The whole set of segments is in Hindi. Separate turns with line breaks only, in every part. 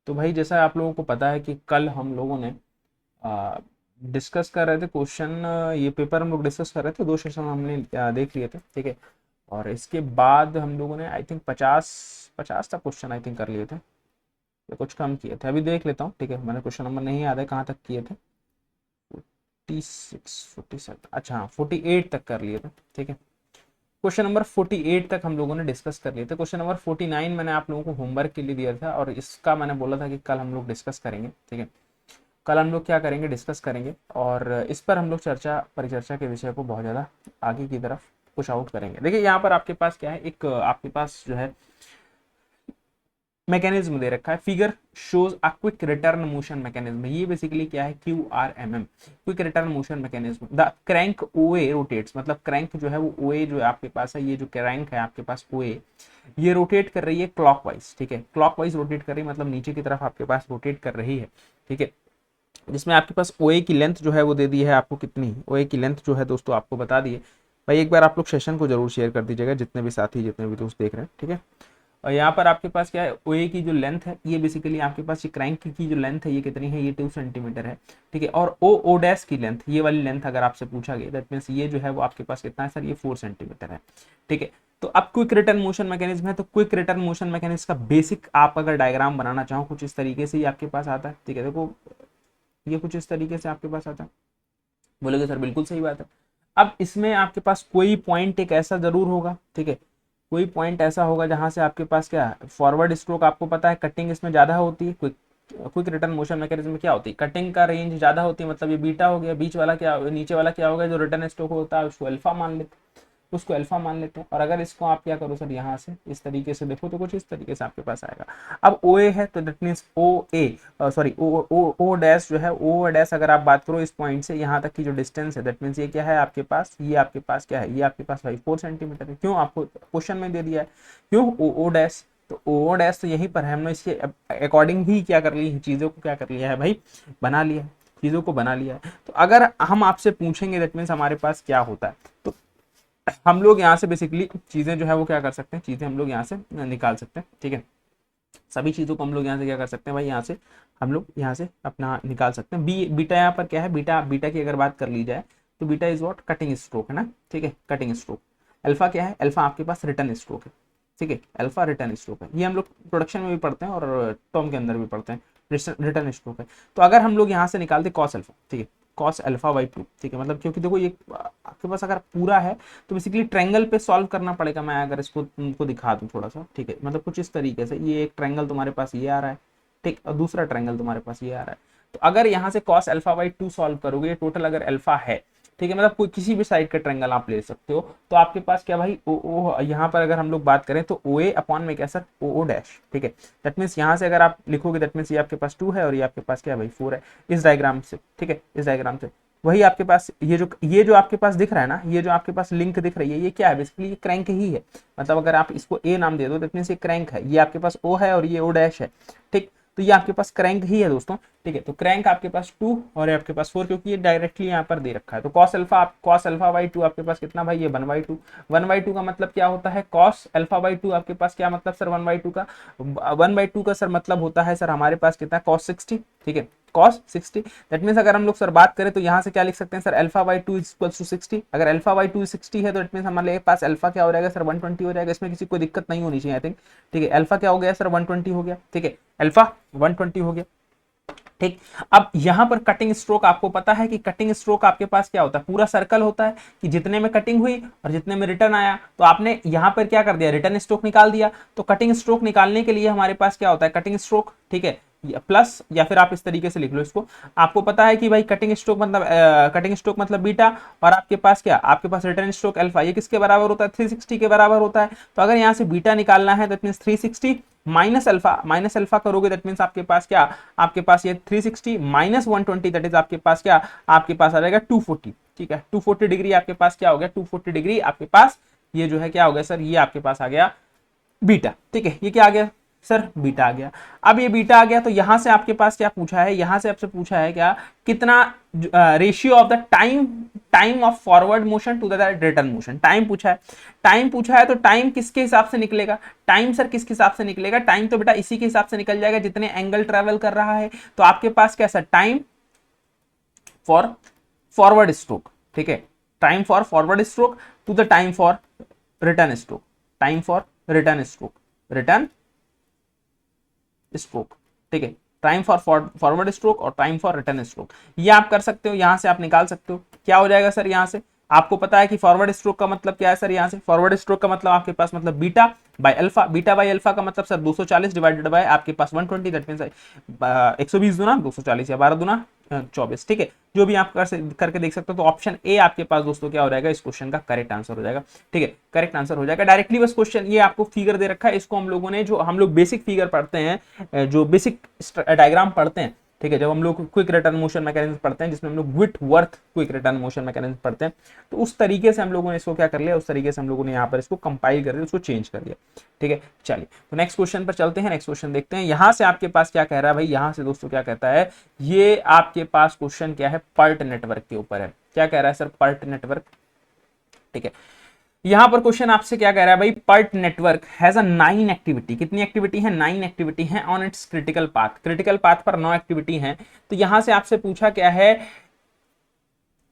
तो भाई जैसा आप लोगों को पता है कि कल हम लोगों ने डिस्कस कर रहे थे क्वेश्चन, ये पेपर हम लोग डिस्कस कर रहे थे, 2 सेशन हमने देख लिए थे, ठीक है। और इसके बाद हम लोगों ने आई थिंक 50 तक क्वेश्चन आई थिंक कर लिए थे या कुछ कम किए थे, अभी देख लेता हूँ, ठीक है। मैंने क्वेश्चन नंबर नहीं याद है कहाँ तक किए थे, 46 47, अच्छा हाँ 48 तक कर लिए थे, ठीक है। क्वेश्चन नंबर 48 तक हम लोगों ने डिस्कस कर लिए थे। क्वेश्चन नंबर 49 मैंने आप लोगों को होमवर्क के लिए दिया था और इसका मैंने बोला था कि कल हम लोग डिस्कस करेंगे, ठीक है। कल हम लोग क्या करेंगे, डिस्कस करेंगे और इस पर हम लोग परिचर्चा के विषय को बहुत ज़्यादा आगे की तरफ पुश आउट करेंगे। देखिए यहाँ पर आपके पास क्या है, एक आपके पास जो है मैकेनिज्म दे रखा है, figure shows a quick return motion mechanism. ये बेसिकली क्या है, QRMM, quick return motion mechanism. The crank OA rotates, मतलब क्रैंक जो है वो OA जो है आपके पास है, ये जो क्रैंक है आपके पास OA, ये रोटेट कर रही है क्लॉकवाइज, ठीक है। क्लॉकवाइज रोटेट कर रही है मतलब नीचे की तरफ आपके पास रोटेट कर रही है, ठीक है। जिसमें आपके पास OA की लेंथ जो है वो दे दी है आपको, कितनी OA की लेंथ जो है दोस्तों आपको बता दिए। भाई एक बार आप लोग सेशन को जरूर शेयर कर दीजिएगा, जितने भी साथी जितने भी दोस्त देख रहे हैं, ठीक है। और यहाँ पर आपके पास क्या है, OA की जो लेंथ है ये बेसिकली आपके पास ये क्रैंक की जो लेंथ है ये कितनी है, ये 2 सेंटीमीटर है, ठीक है। और O डैश की लेंथ, ये वाली लेंथ अगर आपसे पूछा गया, दैट मीन्स ये जो है वो आपके पास कितना है सर, ये 4 सेंटीमीटर है, ठीक है। तो अब क्विक रिटर्न मोशन मैकेनिज्म है, तो क्विक रिटर्न मोशन मैकेनिज्म का बेसिक आप अगर डायग्राम बनाना चाहो कुछ इस तरीके से ही आपके पास आता है, ठीक है। देखो ये कुछ इस तरीके से आपके पास आता है, बोलोगे सर बिल्कुल सही बात है। अब इसमें आपके पास कोई पॉइंट एक ऐसा जरूर होगा, ठीक है, कोई पॉइंट ऐसा होगा जहां से आपके पास क्या है, फॉरवर्ड स्ट्रोक आपको पता है कटिंग इसमें ज्यादा होती है, क्विक रिटर्न मोशन मैकेनिज्म में क्या होती है, कटिंग का रेंज ज्यादा होती है, मतलब ये बीटा हो गया, बीच वाला क्या, नीचे वाला क्या होगा, जो रिटर्न स्ट्रोक होता है उसको अल्फा मान लेते हैं, उसको अल्फा मान लेते हैं। और अगर इसको आप क्या करो सर, यहाँ से इस तरीके से देखो तो कुछ इस तरीके से आपके पास आएगा। अब OA है तो that means OA sorry O dash जो है, O डैश अगर आप बात करो इस पॉइंट से यहाँ तक की जो डिस्टेंस है, दैट मीन्स ये क्या है आपके पास, ये आपके पास क्या है, ये आपके पास भाई 4 सेंटीमीटर है। क्यों, आपको क्वेश्चन में दे दिया है, क्यों O डैश, तो O डैश तो यहीं पर है, हमने इसके अकॉर्डिंग ही क्या कर ली, चीज़ों को क्या कर लिया है भाई, बना लिया है, चीज़ों को बना लिया है। तो अगर हम आपसे पूछेंगे दैट मीन्स हमारे पास क्या होता है, तो हम लोग यहाँ से बेसिकली चीजें जो है वो क्या कर सकते हैं, चीजें हम लोग यहाँ से निकाल सकते हैं, ठीक है। सभी चीजों को हम लोग यहाँ से क्या कर सकते हैं भाई, यहाँ से हम लोग यहाँ से अपना निकाल सकते हैं। बीटा यहाँ पर क्या है, बीटा बीटा की अगर बात कर ली जाए तो beta is what, cutting stroke है ना, ठीक है, कटिंग स्ट्रोक। अल्फा क्या है, अल्फा आपके पास रिटर्न स्ट्रोक है, ठीक है, अल्फा रिटर्न स्ट्रोक है। ये हम लोग प्रोडक्शन में भी पढ़ते हैं और टर्म के अंदर भी पढ़ते हैं, रिटर्न स्ट्रोक है। तो अगर हम लोग यहाँ से निकालते कॉस अल्फा, ठीक है, कॉस अल्फा बाई 2, ठीक है, मतलब क्योंकि देखो ये आपके पास अगर पूरा है तो बेसिकली ट्रायंगल पे सॉल्व करना पड़ेगा। मैं अगर इसको तुमको दिखा दूं थोड़ा सा, ठीक है, मतलब कुछ इस तरीके से, ये एक ट्रायंगल तुम्हारे पास ये आ रहा है, ठीक, और दूसरा ट्रायंगल तुम्हारे पास ये आ रहा है। तो अगर यहाँ से कॉस अल्फा बाई 2 सॉल्व करोगे, टोटल अगर अल्फा है, ठीक है, मतलब कोई किसी भी साइड का ट्रायंगल आप ले सकते हो, तो आपके पास क्या भाई ओ यहाँ पर अगर हम लोग बात करें तो OA अपॉन में क्या सर, O डैश, ठीक है। दैट मीन्स यहाँ से अगर आप लिखोगे दैट मीन्स ये आपके पास 2 है और ये आपके पास क्या है भाई 4 है, इस डायग्राम से, ठीक है, इस डायग्राम से। वही आपके पास ये जो आपके पास दिख रहा है ना, ये जो आपके पास लिंक दिख रही है, ये क्या है बेसिकली, ये क्रैंक ही है। मतलब अगर आप इसको A नाम दे दो दैट मीन्स ये क्रैंक है, ये आपके पास O है और ये O डैश है, ठीक। तो ये आपके पास क्रैंक ही है दोस्तों, ठीक है। तो क्रैंक आपके पास 2 और आपके पास 4, क्योंकि ये डायरेक्टली यहाँ पर दे रखा है। तो कॉस अल्फा बाई 2 आपके पास कितना भाई, ये 1/2। 1/2 का मतलब क्या होता है, कॉस अल्फा बाई 2 आपके पास क्या मतलब सर, 1/2 का 1/2 का सर मतलब होता है सर हमारे पास कितना, कॉस 60, ठीक है, कॉस 60। दैट मीन्स अगर हम लोग सर बात करें तो यहाँ से क्या लिख सकते हैं sir, alpha by 2 equals to 60। अगर अल्फा बाई 2 60 है तो दैट मीन्स हमारे पास अल्फा क्या हो जाएगा सर, 120 हो जाएगा। इसमें किसी को दिक्कत नहीं होनी चाहिए आई थिंक, ठीक है। अल्फा क्या हो गया सर, 120 हो गया, ठीक है, अल्फा 120 हो गया, ठीक। अब यहां पर कटिंग स्ट्रोक आपको पता है कि कटिंग स्ट्रोक आपके पास क्या होता है, पूरा सर्कल होता है कि जितने में कटिंग हुई और जितने में रिटर्न आया, तो आपने यहां पर क्या कर दिया, रिटर्न स्ट्रोक निकाल दिया। तो कटिंग स्ट्रोक निकालने के लिए हमारे पास क्या होता है, कटिंग स्ट्रोक, ठीक है, प्लस, या फिर आप इस तरीके से लिख लो इसको। आपको पता है कि भाई कटिंग स्ट्रोक मतलब बीटा, और आपके पास क्या, आपके पास रिटर्न स्ट्रोक अल्फा, ये किसके बराबर होता है, 360 के बराबर होता है। तो अगर यहाँ से बीटा निकालना है दैट मींस 360 माइनस अल्फा करोगे दैट मींस आपके पास क्या, आपके पास ये 360 माइनस 120 दैट इज आपके पास क्या, आपके पास आ जाएगा 240, ठीक है। 240 डिग्री आपके पास क्या हो गया, 240 डिग्री आपके पास ये जो है क्या हो गया सर, ये आपके पास आ गया बीटा, ठीक है। ये क्या आ गया, सर बीटा आ गया। अब ये बीटा आ गया तो यहां से आपके पास क्या पूछा है, यहां से आपसे पूछा है क्या, कितना ratio of the time, time of forward motion to the return motion, time पूछा है। टाइम पूछा है तो टाइम किसके हिसाब से निकलेगा, टाइम सर किसके हिसाब से निकलेगा, टाइम तो बेटा इसी के हिसाब से निकल जाएगा जितने एंगल ट्रेवल कर रहा है। तो आपके पास क्या sir, time for forward stroke, ठीक है, time for forward stroke to the time for return stroke, time for return stroke, return stroke, ठीक है, टाइम फॉर फॉरवर्ड स्ट्रोक और टाइम फॉर रिटर्न स्ट्रोक, ये आप कर सकते हो, यहां से आप निकाल सकते हो। क्या हो जाएगा सर, यहां से आपको पता है कि फॉरवर्ड स्ट्रोक का मतलब क्या है सर, यहां से फॉरवर्ड स्ट्रोक का मतलब आपके पास मतलब beta by alpha, beta by alpha का मतलब सर 240 डिवाइडेड बाय आपके पास 120, दैट मींस 120 गुना 240 या 12 गुना 24, ठीक है, जो भी आप करके देख सकते हो। तो ऑप्शन ए आपके पास दोस्तों क्या हो जाएगा, इस क्वेश्चन का करेक्ट आंसर हो जाएगा, ठीक है, करेक्ट आंसर हो जाएगा। डायरेक्टली बस क्वेश्चन ये आपको फिगर दे रखा है, इसको हम लोगों ने, जो हम लोग बेसिक फिगर पढ़ते हैं, जो बेसिक डायग्राम पढ़ते हैं, ठीक है, जब हम लोग क्विक रिटर्न मोशन मैकेनिज्म पढ़ते हैं, जिसमें हम लोग Whitworth quick return motion mechanism पढ़ते हैं, तो उस तरीके से हम लोगों ने इसको क्या कर लिया, उस तरीके से हम लोगों ने यहाँ पर इसको कंपाइल कर दिया, उसको चेंज कर दिया, ठीक है। चलिए तो नेक्स्ट क्वेश्चन पर चलते हैं, नेक्स्ट क्वेश्चन देखते हैं। यहां से आपके पास क्या कह रहा है भाई, यहां से दोस्तों क्या कहता है, ये आपके पास क्वेश्चन क्या है, पर्ट नेटवर्क के ऊपर है। क्या कह रहा है सर, पर्ट नेटवर्क, ठीक है। यहां पर क्वेश्चन आपसे क्या कह रहा है भाई, PERT network has a 9 activity, कितनी एक्टिविटी है, 9 एक्टिविटी है on its critical path, critical path पर 9 एक्टिविटी है। तो यहां से आपसे पूछा क्या है,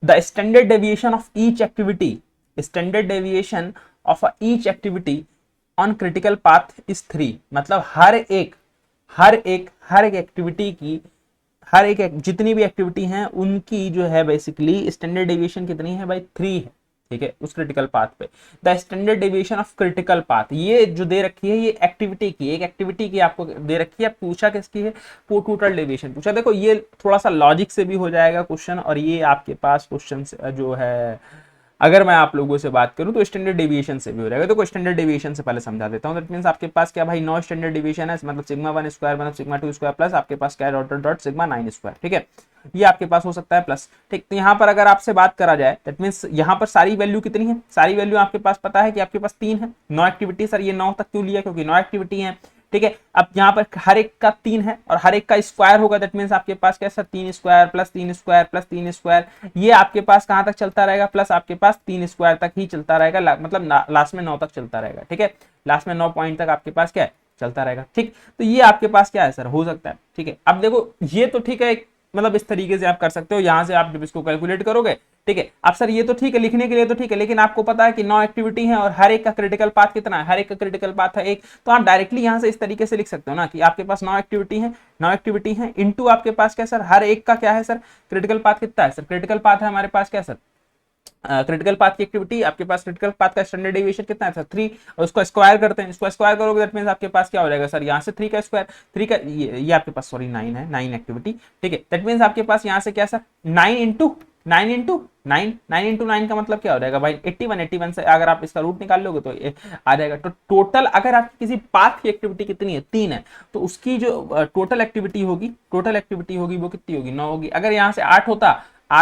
the standard deviation of each activity, standard deviation of each activity on critical path is 3, मतलब हर एक एक्टिविटी की, हर एक जितनी भी एक्टिविटी हैं उनकी जो है बेसिकली स्टैंडर्ड डेविएशन कितनी है भाई, 3 है, ठीक है, उस क्रिटिकल पाथ पे। The standard deviation of critical path, ये जो दे रखी है, ये एक्टिविटी की, एक एक्टिविटी की आपको दे रखी है, पूछा किसकी है, टोटल डेविएशन पूछा। देखो ये थोड़ा सा लॉजिक से भी हो जाएगा क्वेश्चन, और ये आपके पास क्वेश्चन जो है, अगर मैं आप लोगों से बात करूं तो स्टैंडर्ड डेविएशन से भी हो जाएगा। तो स्टैंडर्ड डेविएशन से पहले समझा देता हूं। दैट मींस आपके पास क्या भाई, 9 स्टैंडर्ड डेविएशन है, मतलब सिग्मा 1 स्क्वायर मतलब सिग्मा 2 स्क्वायर प्लस आपके पास क्या डॉट डॉट सिग्मा 9 स्क्वायर, ठीक है, ये आपके पास हो सकता है प्लस, ठीक। तो यहाँ पर अगर आपसे बात करा जाए, दैट मींस यहाँ पर सारी वैल्यू कितनी है, सारी वैल्यू आपके पास पता है कि आपके पास 3 है, 9 एक्टिविटी, सर ये 9 तक क्यों लिया, क्योंकि 9 एक्टिविटी है, ठीक है। अब यहाँ पर हर एक का 3 है और हर एक का स्क्वायर होगा, दैट मींस आपके पास क्या sir, 3 square plus 3 square plus 3 square, ये आपके पास कहां तक चलता रहेगा, प्लस आपके पास 3 स्क्वायर तक ही चलता रहेगा, मतलब लास्ट में 9 तक चलता रहेगा, ठीक है, लास्ट में 9 पॉइंट तक आपके पास क्या है, चलता रहेगा, ठीक। तो ये आपके पास क्या है सर, हो सकता है, ठीक है। अब देखो ये तो ठीक है, मतलब इस तरीके से आप कर सकते हो, यहां से आप जब इसको कैलकुलेट करोगे, ठीक है। अब सर ये तो ठीक है, लिखने के लिए तो ठीक है, लेकिन आपको पता है कि 9 एक्टिविटी है और हर एक का क्रिटिकल पाथ कितना है, हर एक का क्रिटिकल पाथ है 1, तो आप डायरेक्टली यहां से इस तरीके से लिख सकते हो ना कि आपके पास 9 एक्टिविटी है, 9 एक्टिविटी है इनटू आपके पास क्या सर, हर एक का क्या है सर, क्रिटिकल पाथ कितना है सर, क्रिटिकल पाथ है हमारे पास क्या सर, क्रिटिकल पाथ की एक्टिविटी, आपके पास क्रिटिकल पाथ का स्टैंडर्ड डेविएशन कितना है सर, 3, और उसको स्क्वायर करते हैं, इसको स्क्वायर करोगे दैट मींस आपके पास क्या हो जाएगा सर, यहाँ से 3 का स्क्वायर, 3 का ये आपके पास सॉरी 9 है, 9 एक्टिविटी, ठीक है, दैट मींस आपके पास यहाँ से क्या सर, 9 इंटू 9 का मतलब क्या हो जाएगा भाई, 81 से अगर आप इसका रूट निकाल लोगे तो ये आ जाएगा। तो टोटल अगर आपकी किसी पाथ की एक्टिविटी कितनी है, 3 है, तो उसकी जो टोटल एक्टिविटी होगी वो कितनी होगी, 9 होगी। अगर यहाँ से 8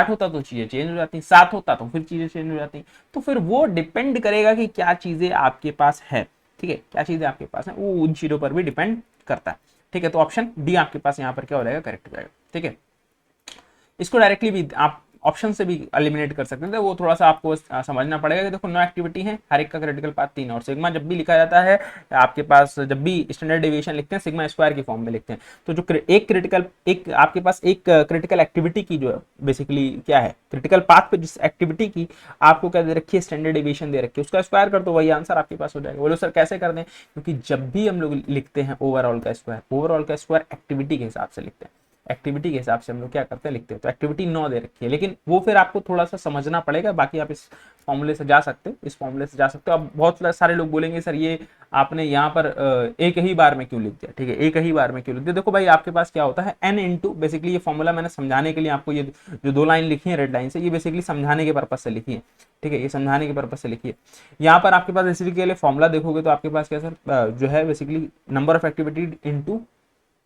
होता तो चीजें चेंज हो जाती, 7 होता तो फिर चीजें चेंज हो जाती। तो फिर वो डिपेंड करेगा कि क्या चीजें आपके पास है, ठीक है, क्या चीजें आपके पास है, वो उन चीजों पर भी डिपेंड करता है, ठीक है। तो ऑप्शन डी आपके पास यहाँ पर क्या हो जाएगा, करेक्ट हो जाएगा, ठीक है। इसको डायरेक्टली भी आप ऑप्शन से भी एलिमिनेट कर सकते थे, वो थोड़ा सा आपको समझना पड़ेगा कि देखो 9 एक्टिविटी है, हर एक का क्रिटिकल पाथ 3, और सिग्मा जब भी लिखा जाता है आपके पास, जब भी स्टैंडर्ड डेविएशन लिखते हैं सिग्मा स्क्वायर की फॉर्म में लिखते हैं। तो जो एक आपके पास एक क्रिटिकल एक्टिविटी की जो बेसिकली क्या है, क्रिटिकल पाथ पे जिस एक्टिविटी की आपको क्या दे रखी है, स्टैंडर्ड डेविएशन दे रखी है, उसका स्क्वायर कर दो, वही आंसर आपके पास हो जाएगा। बोलो सर कैसे कर दें, क्योंकि जब भी हम लोग लिखते हैं ओवरऑल का स्क्वायर एक्टिविटी के हिसाब से लिखते हैं, एक्टिविटी के हिसाब से हम लोग क्या करते हैं, लिखते हैं। तो एक्टिविटी 9 दे रखी है, लेकिन वो फिर आपको थोड़ा सा समझना पड़ेगा, बाकी आप इस फॉर्मूले से जा सकते हो, इस फॉर्मूले से जा सकते हो। अब बहुत सारे लोग बोलेंगे सर ये आपने यहाँ पर एक ही बार में क्यों लिख दिया, ठीक है, एक ही बार में क्यों लिख दिया। देखो भाई आपके पास क्या होता है, n इंटू, बेसिकली ये फॉर्मूला मैंने समझाने के लिए आपको ये जो 2 लाइन लिखी है रेड लाइन से, ये बेसिकली समझाने के पर्पज से लिखी है, ठीक है, ये समझाने के पर्पज से लिखी है। यहाँ पर आपके पास इसी के लिए फॉर्मूला देखोगे तो आपके पास क्या सर जो है basically number of activity into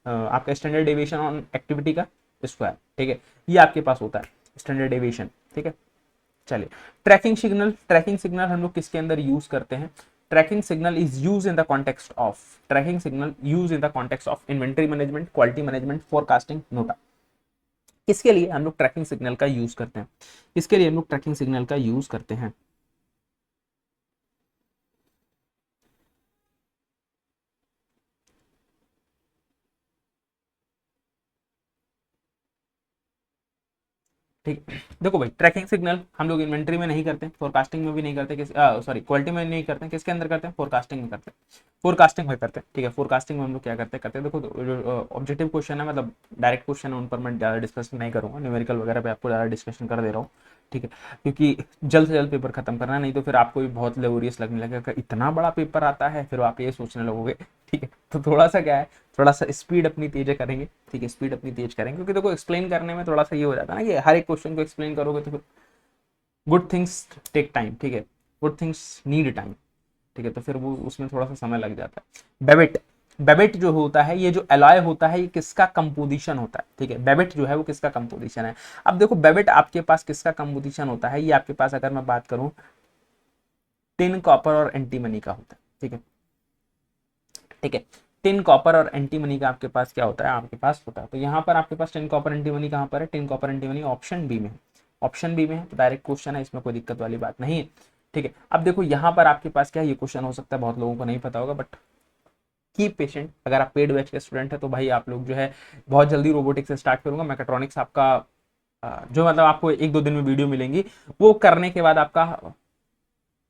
आपका स्टैंडर्ड डेविएशन ऑन एक्टिविटी का स्क्वायर, ठीक है, ये आपके पास होता है स्टैंडर्ड डेविएशन, ठीक है। चलिए ट्रैकिंग सिग्नल हम लोग किसके अंदर यूज करते हैं, tracking signal is use in the context of, tracking signal use in the context of inventory management, quality management, forecasting, नोटा। किसके लिए हम लोग ट्रैकिंग सिग्नल का यूज करते हैं, किसके लिए हम लोग ट्रैकिंग सिग्नल का यूज करते हैं? ठीक है, देखो भाई ट्रैकिंग सिग्नल हम लोग इन्वेंटरी में नहीं करते, फोरकास्टिंग में भी नहीं करते, किस सॉरी क्वालिटी में नहीं करते, किसके अंदर करते हैं? फोरकास्टिंग में करते हैं, फोरकास्टिंग में करते हैं। ठीक है, फोरकास्टिंग में हम लोग क्या करते हैं देखो, जो ऑब्जेक्टिव क्वेश्चन है, मतलब डायरेक्ट क्वेश्चन है, उन पर मैं ज़्यादा डिस्कशन नहीं करूंगा, न्यूमेरिकल वगैरह पे आपको ज़्यादा डिस्कशन कर दे रहा हूँ। ठीक है, क्योंकि जल्द से जल्द पेपर खत्म करना, नहीं तो फिर आपको भी बहुत लेबोरियस लगने लगेगा, इतना बड़ा पेपर आता है, फिर आप ये सोचने लगोगे। ठीक है, तो थोड़ा सा क्या है, थोड़ा सा स्पीड अपनी तेज करेंगे। ठीक है, स्पीड अपनी तेज करेंगे, क्योंकि देखो एक्सप्लेन करने में थोड़ा सा ये हो जाता है ना कि हर एक क्वेश्चन को एक्सप्लेन करोगे तो फिर गुड थिंग्स टेक टाइम। ठीक है, गुड थिंग्स नीड टाइम। ठीक है, तो फिर वो उसमें थोड़ा सा समय लग जाता है। बेबिट, बेबिट जो होता है, ये जो एलॉय होता है, ये किसका कंपोजिशन होता है? ठीक है, बेबिट जो है वो किसका कंपोजिशन है? अब देखो बेबिट आपके पास किसका कंपोजिशन होता है, ये आपके पास अगर मैं बात करूं टिन, कॉपर और एंटीमनी का होता है। ठीक है, ठीक है, टिन, कॉपर और एंटीमनी का आपके पास क्या होता है? आपके पास होता है। तो यहाँ पर आपके पास टिन, कॉपर, एंटीमनी कहाँ पर है? Tin, copper, antimony option B में है, ऑप्शन बी में है। डायरेक्ट क्वेश्चन है, इसमें कोई दिक्कत वाली बात नहीं है। ठीक है, अब देखो यहाँ पर आपके पास क्या है, ये क्वेश्चन हो सकता है बहुत लोगों को नहीं पता होगा, बट कीप पेशेंट। अगर आप पेड बैच के स्टूडेंट है तो भाई आप लोग जो है बहुत जल्दी रोबोटिक्स से स्टार्ट करूंगा। मैकेट्रॉनिक्स आपका जो मतलब आपको एक दो दिन में वीडियो मिलेंगी, वो करने के बाद आपका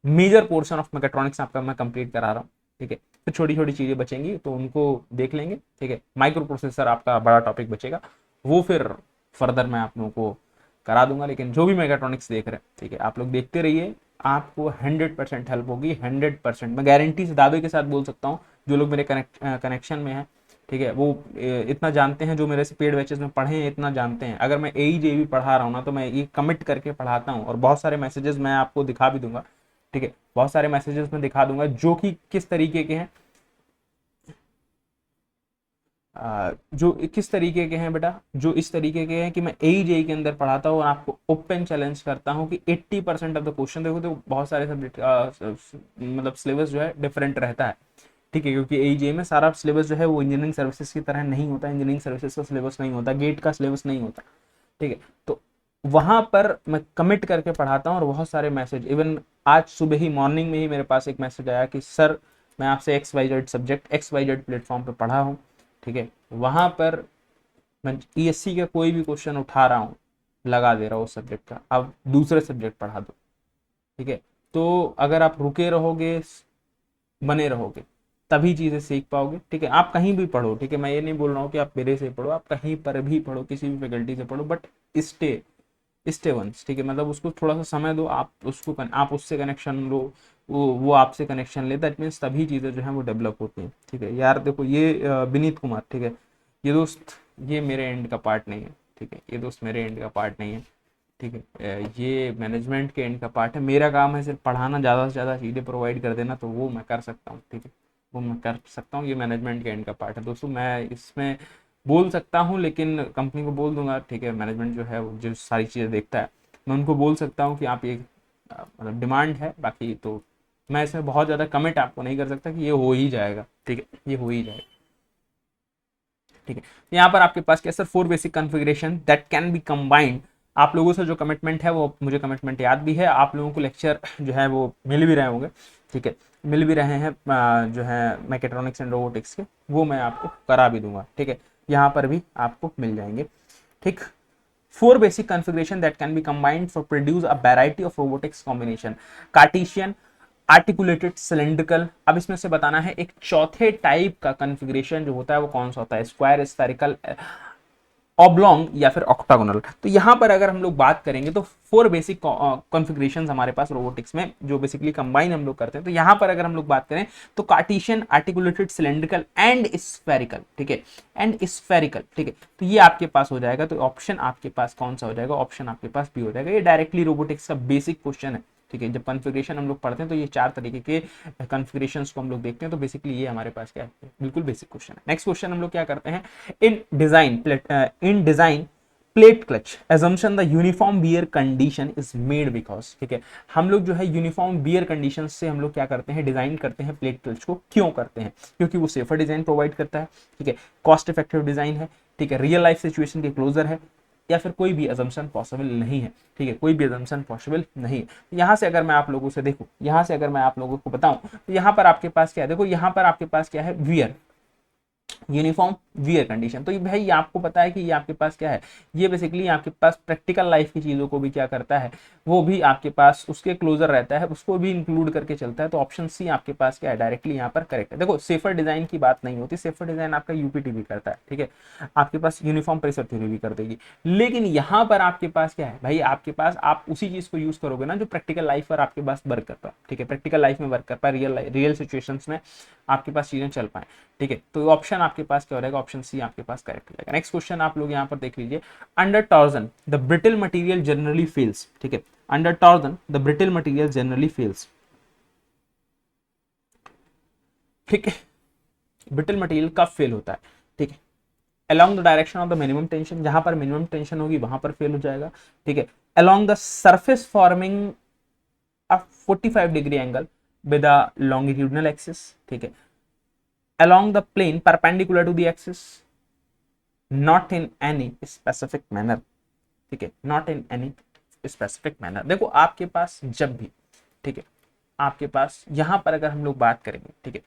मेजर पोर्शन ऑफ मैकेट्रॉनिक्स आपका मैं कंप्लीट करा रहा हूँ। ठीक है, फिर छोटी छोटी चीजें बचेंगी तो उनको देख लेंगे। ठीक है, माइक्रो प्रोसेसर आपका बड़ा टॉपिक बचेगा, वो फिर फर्दर मैं आप लोगों को करा दूंगा। लेकिन जो भी मैकेट्रॉनिक्स देख रहे हैं, ठीक है, आप लोग देखते रहिए, आपको 100% हेल्प होगी, 100%। मैं गारंटी से दावे के साथ बोल सकता हूँ, जो लोग मेरे कनेक्शन में है, ठीक है, वो इतना जानते हैं, जो मेरे से पेड बैचेस में पढ़े हैं इतना जानते हैं। अगर मैं AE JE पढ़ा रहा हूँ ना, तो मैं ये कमिट करके पढ़ाता हूँ, और बहुत सारे मैसेजेस मैं आपको दिखा भी दूंगा। ठीक है, बहुत सारे मैसेजेस में दिखा दूंगा जो कि किस तरीके के हैं, जो किस तरीके के हैं बेटा, जो इस तरीके के हैं कि मैं AE JE के अंदर पढ़ाता हूँ और आपको ओपन चैलेंज करता हूँ कि 80% ऑफ द क्वेश्चन, देखो तो बहुत सारे सब्जेक्ट मतलब सिलेबस जो है डिफरेंट रहता है। ठीक है, क्योंकि AE JE में सारा सिलेबस जो है वो इंजीनियरिंग सर्विसेज की तरह नहीं होता, इंजीनियरिंग सर्विसेज का सिलेबस नहीं होता, गेट का सिलेबस नहीं होता। ठीक है, तो वहां पर मैं कमिट करके पढ़ाता हूँ, और बहुत सारे मैसेज, इवन आज सुबह ही मॉर्निंग में ही मेरे पास एक मैसेज आया कि सर मैं आपसे XYZ सब्जेक्ट XYZ प्लेटफॉर्म पे पढ़ा हूँ। ठीक है, वहां पर मैं ESC का कोई भी क्वेश्चन उठा रहा हूँ, लगा दे रहा हूँ उस सब्जेक्ट का, अब दूसरे सब्जेक्ट पढ़ा दो। ठीक है, तो अगर आप रुके रहोगे, बने रहोगे, तभी चीजें सीख पाओगे। ठीक है, आप कहीं भी पढ़ो, ठीक है, मैं ये नहीं बोल रहा हूँ कि आप मेरे से पढ़ो, आप कहीं पर भी पढ़ो, किसी भी फैकल्टी से पढ़ो, बट स्टे स्टे वंस। ठीक है, मतलब उसको थोड़ा सा समय दो, आप उसको आप उससे कनेक्शन लो, वो आपसे कनेक्शन ले, दैट मीन्स तभी चीज़ें जो है वो डेवलप होती हैं। ठीक है यार, देखो ये विनीत कुमार, ठीक है, ये दोस्त, ये मेरे एंड का पार्ट नहीं है। ठीक है, ये दोस्त मेरे एंड का पार्ट नहीं है। ठीक है, ये मैनेजमेंट के एंड का पार्ट है। मेरा काम है सिर्फ पढ़ाना, ज़्यादा से ज़्यादा चीज़ें प्रोवाइड कर देना, तो वो मैं कर सकता हूँ। ठीक है, वो मैं कर सकता हूँ, ये मैनेजमेंट के एंड का पार्ट है दोस्तों। मैं इसमें बोल सकता हूँ, लेकिन कंपनी को बोल दूंगा। ठीक है, मैनेजमेंट जो है वो जो सारी चीज़ें देखता है, मैं उनको बोल सकता हूँ कि आप ये मतलब डिमांड है, बाकी तो मैं इसमें बहुत ज़्यादा कमिट आपको नहीं कर सकता कि ये हो ही जाएगा। ठीक है, ये हो ही जाएगा। ठीक है, यहाँ पर आपके पास क्या sir, 4 basic configuration that can be combined. आप लोगों से जो कमिटमेंट है, वो मुझे कमिटमेंट याद भी है, आप लोगों को लेक्चर जो है वो मिल भी रहे होंगे। ठीक है, मिल भी रहे हैं, जो है मैकेट्रॉनिक्स एंड रोबोटिक्स के, वो मैं आपको करा भी दूंगा। ठीक है, यहाँ पर भी आपको मिल जाएंगे। ठीक, 4 basic configuration that can be combined for produce a variety of robotics combination: Cartesian, articulated, cylindrical. अब इसमें से बताना है एक चौथे टाइप का कॉन्फ़िगरेशन जो होता है वो कौन सा होता है, स्क्वायर, स्फेरिकल, ऑब्लोंग या फिर ऑक्टागोनल। तो यहाँ पर अगर हम लोग बात करेंगे तो 4 बेसिक कॉन्फ़िगरेशंस हमारे पास रोबोटिक्स में जो बेसिकली कंबाइन हम लोग करते हैं। तो यहाँ पर अगर हम लोग बात करें तो Cartesian, articulated, cylindrical and spherical. ठीक है, एंड स्फेरिकल। ठीक है, तो ये आपके पास हो जाएगा। तो ऑप्शन आपके पास कौन सा हो जाएगा? ऑप्शन आपके पास बी हो जाएगा। ये डायरेक्टली रोबोटिक्स का बेसिक क्वेश्चन है। ठीक है, जब कॉन्फ़िगरेशन हम लोग पढ़ते हैं तो ये 4 तरीके के कॉन्फ़िगरेशंस को हम लोग देखते हैं। तो बेसिकली ये हमारे पास क्या है, बिल्कुल बेसिक क्वेश्चन है। नेक्स्ट क्वेश्चन हम लोग क्या करते हैं, in design plate clutch assumption the uniform wear condition is made because, ठीक है, हम लोग जो है यूनिफॉर्म बियर कंडीशन से हम लोग क्या करते हैं, डिजाइन करते हैं प्लेट क्लच को। क्यों करते हैं? क्योंकि वो सेफर डिजाइन प्रोवाइड करता है, ठीक है, कॉस्ट इफेक्टिव डिजाइन है, ठीक है, रियल लाइफ सिचुएशन के क्लोजर है, या फिर कोई भी अजम्पशन पॉसिबल नहीं है, ठीक है, कोई भी अजम्पशन पॉसिबल नहीं है। यहाँ से अगर मैं आप लोगों से देखूं, यहाँ से अगर मैं आप लोगों को बताऊं, तो यहाँ पर आपके पास क्या है, देखो यहाँ पर आपके पास क्या है, वियर, यूनिफॉर्म वियर कंडीशन। तो ये भाई आपको पता है कि ये आपके पास क्या है, ये बेसिकली आपके पास प्रैक्टिकल लाइफ की चीजों को भी क्या करता है, वो भी आपके पास उसके क्लोजर रहता है, उसको भी इंक्लूड करके चलता है। तो ऑप्शन सी आपके पास क्या है, डायरेक्टली यहाँ पर करेक्ट है। देखो सेफर डिजाइन की बात नहीं होती, सेफर डिजाइन आपका यूपीटी भी करता है, ठीक है, आपके पास यूनिफॉर्म प्रेशर थ्योरी भी कर देगी। लेकिन यहाँ पर आपके पास क्या है भाई, आपके पास आप उसी चीज को यूज करोगे ना जो प्रैक्टिकल लाइफ पर आपके पास वर्क करता है, ठीक है, प्रैक्टिकल लाइफ में वर्क कर पाए, रियल सिचुएशंस में आपके पास चीजें चल पाए, ठीक है। तो ऑप्शन आपके पास क्या हो जाएगा, ऑप्शन सी आपके पास करेक्ट हो जाएगा। नेक्स्ट क्वेश्चन आप लोग यहाँ पर देख लीजिए, under torsion the brittle material generally fails, ठीक है, under torsion the brittle material generally fails, ठीक है, ब्रिटल मटेरियल कब फेल होता है, ठीक है, along the direction of the minimum tension, जहां पर मिनिमम टेंशन होगी वहां पर फेल हो जाएगा, ठीक है, along the surface forming a 45 degree angle with a longitudinal axis, ठीक है, along the plane perpendicular to the axis, not in any specific manner, ठीक है, not in any specific manner। देखो आपके पास जब भी, ठीक है, आपके पास यहां पर अगर हम लोग बात करेंगे, ठीक है,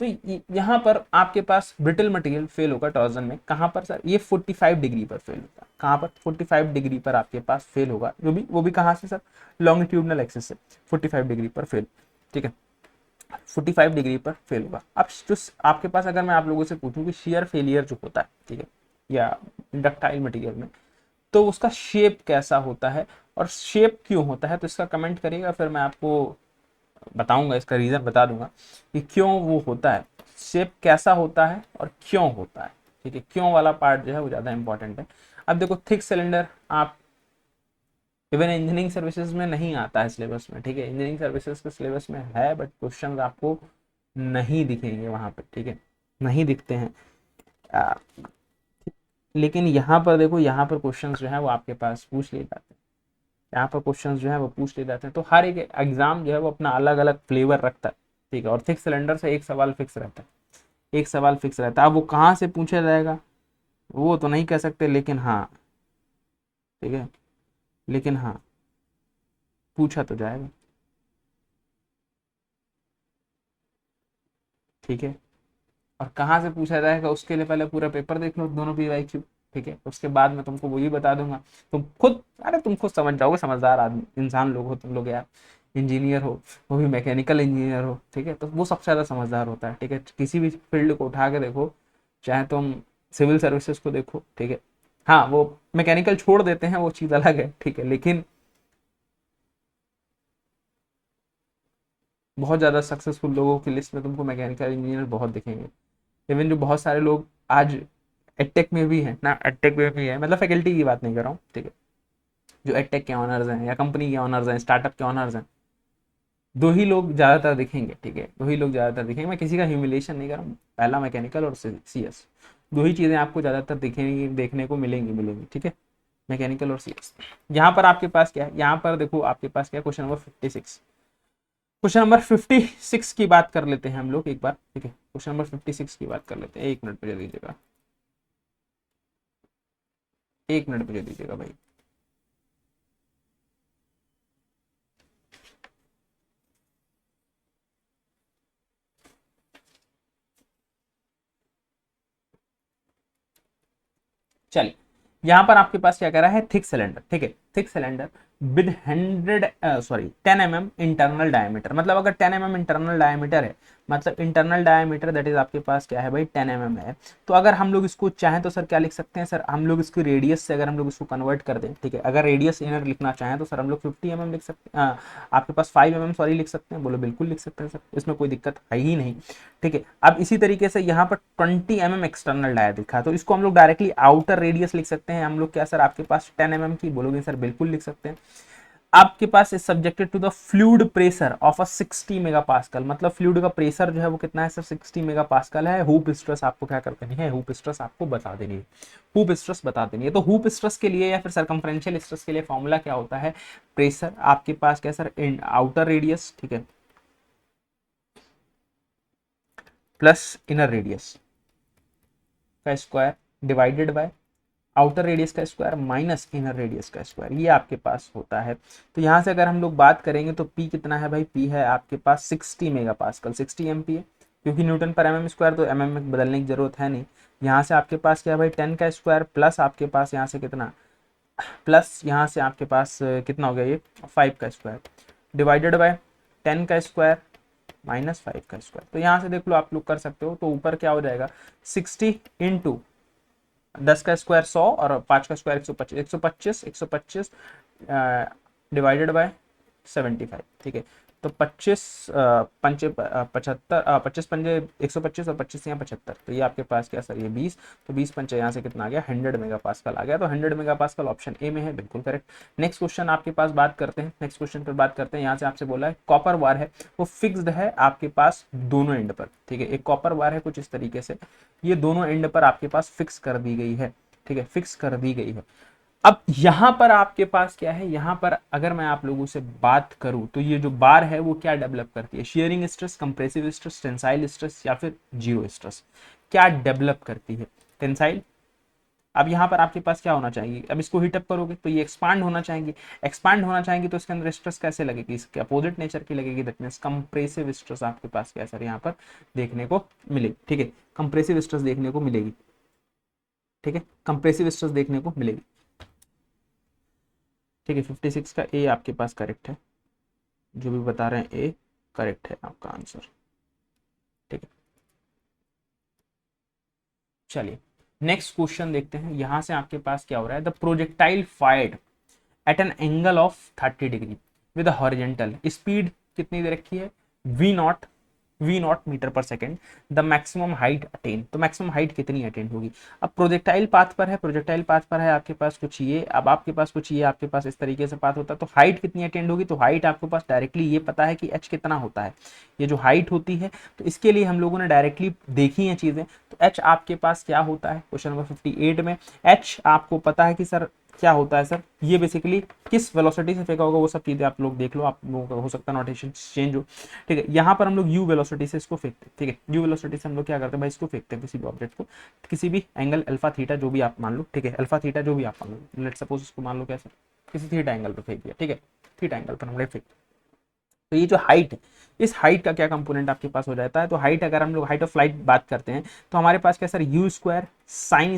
तो यहां पर आपके पास ब्रिटल मटेरियल फेल होगा टॉर्जन में, कहां पर सर, ये 45 डिग्री पर फेल होगा, कहां पर 45 डिग्री पर आपके पास फेल होगा, जो भी वो भी कहां से सर, लॉन्गिट्यूडनल एक्सिस से 45 डिग्री पर फेल, ठीक है, 45 डिग्री पर फेल होगा। अब जो आपके पास अगर मैं आप लोगों से पूछूं कि शेयर फेलियर जो होता है, ठीक है, या डक्टाइल मटेरियल में, तो उसका शेप कैसा होता है और शेप क्यों होता है, तो इसका कमेंट करिएगा, फिर मैं आपको बताऊंगा, इसका रीजन बता दूंगा कि क्यों वो होता है, शेप कैसा होता है और क्यों होता है, ठीक है, क्यों वाला पार्ट जो है वो ज्यादा इंपॉर्टेंट है। अब देखो थिक सिलेंडर आप इवन इंजीनियरिंग सर्विसेज में नहीं आता है सिलेबस में, ठीक है, इंजीनियरिंग सर्विसेज के सिलेबस में है, बट क्वेश्चंस आपको नहीं दिखेंगे वहां पे, ठीक है, नहीं दिखते हैं। आ, लेकिन यहाँ पर देखो, यहाँ पर क्वेश्चंस जो है वो आपके पास पूछ लिए जाते हैं, यहाँ पर क्वेश्चंस जो है वो पूछ लिए जाते हैं। तो हर एक एग्जाम जो है वो अपना अलग अलग फ्लेवर रखता है, ठीक है, और थिक सिलेंडर से एक सवाल फिक्स रहता है, एक सवाल फिक्स रहता है। अब वो कहाँ से पूछा जाएगा वो तो नहीं कह सकते, लेकिन हाँ, ठीक है, लेकिन हाँ पूछा तो जाएगा, ठीक है, और कहाँ से पूछा जाएगा उसके लिए पहले पूरा पेपर देख लो, दोनों PYQ, ठीक है, उसके बाद मैं तुमको वही बता दूंगा, तुम खुद, अरे तुम खुद समझ जाओगे, समझदार आदमी इंसान लोग हो तुम लोग यार, इंजीनियर हो, वो भी मैकेनिकल इंजीनियर हो, ठीक है, तो वो सबसे ज़्यादा समझदार होता है, ठीक है, किसी भी फील्ड को उठा के देखो, चाहे तुम सिविल सर्विसेज को देखो, ठीक है, हाँ वो मैकेनिकल छोड़ देते हैं वो चीज़ अलग है, ठीक है, लेकिन बहुत ज़्यादा सक्सेसफुल लोगों की लिस्ट में तुमको मैकेनिकल इंजीनियर बहुत दिखेंगे। इवन जो बहुत सारे लोग आज एडटेक में भी है ना, एडटेक में भी है, मतलब फैकल्टी की बात नहीं कर रहा हूँ, ठीक है, जो एडटेक के ऑनर्स हैं या कंपनी के ऑनर्स हैं, स्टार्टअप के ऑनर्स हैं, दो ही लोग ज़्यादातर दिखेंगे, ठीक है, दो ही लोग ज़्यादातर दिखेंगे। मैं किसी का ह्यूमिलेशन नहीं कर रहा हूँ, पहला मैकेनिकल और CS, दो ही चीज़ें आपको ज़्यादातर दिखेंगी, देखने को मिलेंगी मिलेंगी ठीक है, मैकेनिकल और CS। यहाँ पर आपके पास क्या है, यहाँ पर देखो आपके पास क्या है, क्वेश्चन नंबर 56, क्वेश्चन नंबर 56 की बात कर लेते हैं हम लोग एक बार, ठीक है, क्वेश्चन नंबर 56 की बात कर लेते हैं, 1 मिनट मुझे दीजिएगा, 1 मिनट मुझे दीजिएगा भाई। चलिए यहां पर आपके पास क्या कह रहा है, थिक सिलेंडर, ठीक है, thick cylinder with 10 mm internal diameter, मतलब अगर 10 mm इंटरनल डायमीटर है, मतलब इंटरनल डायमीटर दैट इज आपके पास क्या है भाई 10 mm है, तो अगर हम लोग इसको चाहें तो सर क्या लिख सकते हैं, सर हम लोग इसको रेडियस से अगर हम लोग इसको कन्वर्ट कर दें, ठीक है, अगर रेडियस इनर लिखना चाहें तो सर हम लोग 50 mm लिख सकते हैं, आपके पास 5 mm सॉरी लिख सकते हैं, बोलो बिल्कुल लिख सकते हैं सर, इसमें कोई दिक्कत है ही नहीं, ठीक है। अब इसी तरीके से यहाँ पर 20 mm एक्सटर्नल डाया दिखा, तो इसको हम लोग डायरेक्टली आउटर रेडियस लिख सकते हैं हम लोग, क्या सर आपके पास 10 mm की, बोलोगे सर बिल्कुल लिख सकते हैं। आपके पास is subjected to the fluid pressure of a 60 megapascal, मतलब फ्लूइड का प्रेशर जो है वो कितना है सर 60 मेगापास्कल है। हुप स्ट्रेस आपको क्या कर देनी है, हुप स्ट्रेस आपको बता देनी है, हुप स्ट्रेस बता देनी है। तो हुप स्ट्रेस के लिए या फिर सरकमफ्रेंशियल स्ट्रेस के लिए फॉर्मूला क्या होता है, प्रेशर आपके पास क्या सर आउटर रेडियस, ठीक है, प्लस इनर रेडियस का square divided by outer radius का स्क्वायर माइनस इनर रेडियस का स्क्वायर, ये आपके पास होता है। तो यहाँ से अगर हम लोग बात करेंगे तो P कितना है भाई, P है आपके पास 60 मेगापास्कल, 60 MP है, क्योंकि न्यूटन पर mm स्क्वायर तो mm में बदलने की जरूरत है नहीं। यहाँ से आपके पास क्या है भाई 10 का स्क्वायर प्लस आपके पास यहाँ से कितना, प्लस यहाँ से आपके पास कितना हो गया ये 5 का स्क्वायर डिवाइडेड बाय 10 का स्क्वायर माइनस 5 का स्क्वायर। तो यहाँ से देख लो आप लोग कर सकते हो, तो ऊपर क्या हो जाएगा 60 इंटू 10 का स्क्वायर 100 और 5 का स्क्वायर 125 125 डिवाइडेड बाय 75, ठीक है। तो 25 पंचे 75 25 पंजे 125 और 25 यहाँ 75, तो ये आपके पास क्या सर ये 20, तो 20 पंचे यहाँ से कितना आ गया 100 मेगापास्कल आ गया। तो 100 मेगापास्कल ऑप्शन ए में है, बिल्कुल करेक्ट। नेक्स्ट क्वेश्चन आपके पास बात करते हैं, नेक्स्ट क्वेश्चन पर बात करते हैं। यहाँ से आपसे बोला है कॉपर वार है वो फिक्स्ड है आपके पास दोनों एंड पर, ठीक है। एक कॉपर वार है कुछ इस तरीके से, ये दोनों एंड पर आपके पास फिक्स कर दी गई है, ठीक है, फिक्स कर दी गई है। अब यहां पर आपके पास क्या है, यहां पर अगर मैं आप लोगों से बात करूं तो ये जो बार है वो क्या डेवलप करती है, sharing stress, compressive stress, tensile stress या फिर जीरो स्ट्रेस, क्या डेवलप करती है, टेंसाइल। अब यहां पर आपके पास क्या होना चाहिए, अब इसको हीटअप करोगे तो ये एक्सपांड होना चाहिए, एक्सपांड होना चाहिए तो इसके अंदर स्ट्रेस कैसे लगेगी, इसके अपोजिट नेचर की लगेगी, दैट मींस कंप्रेसिव स्ट्रेस आपके पास क्या सर यहाँ पर देखने को मिलेगी, ठीक है, कंप्रेसिव स्ट्रेस देखने को मिलेगी, ठीक है, कंप्रेसिव स्ट्रेस देखने को मिलेगी, ठीक है। 56 का ए आपके पास करेक्ट है, जो भी बता रहे हैं ए करेक्ट है आपका आंसर, ठीक है। चलिए नेक्स्ट क्वेश्चन देखते हैं। यहां से आपके पास क्या हो रहा है, the projectile fired eight an angle of 30 degree with horizontal speed कितनी दे रखी है, v0 मीटर पर second, the maximum height attain, तो मैक्सिमम हाइट कितनी अटेन होगी। अब प्रोजेक्टाइल पाथ पर है, प्रोजेक्टाइल पाथ पर है आपके पास कुछ ये, अब आपके पास कुछ ये आपके पास इस तरीके से पाथ होता है, तो हाइट कितनी अटेन होगी, तो हाइट आपके पास डायरेक्टली ये पता है कि h कितना होता है, ये जो हाइट होती है, तो इसके लिए हम लोगों ने डायरेक्टली देखी हैं चीजें। तो h आपके पास क्या होता है, क्वेश्चन नंबर 58 में h आपको पता है कि सर क्या होता है सर, ये बेसिकली किस वेलोसिटी से फेंका होगा वो सब चीजें आप लोग देख लो, आप लोगों का हो सकता है नोटेशन चेंज हो, ठीक है। यहाँ पर हम लोग u वेलोसिटी से इसको फेंकते हैं, ठीक है, u वेलोसिटी से हम लोग क्या करते हैं भाई, इसको फेंकते हैं किसी भी ऑब्जेक्ट को, किसी भी एंगल अल्फा थीटा जो भी आप मान लो, ठीक है, अल्फा थीटा जो भी आप मान लो, लेट्स सपोज इसको मान लो कैसे किसी थीटा एंगल पर फेंक दिया, ठीक है, थीटा एंगल पर हमने फेंक। तो ये जो हाइट है, इस हाइट का क्या कंपोनेंट आपके पास हो जाता है, तो हाइट अगर हम लोग हाइट ऑफ फ्लाइट बात करते हैं तो हमारे पास क्या sir you square sine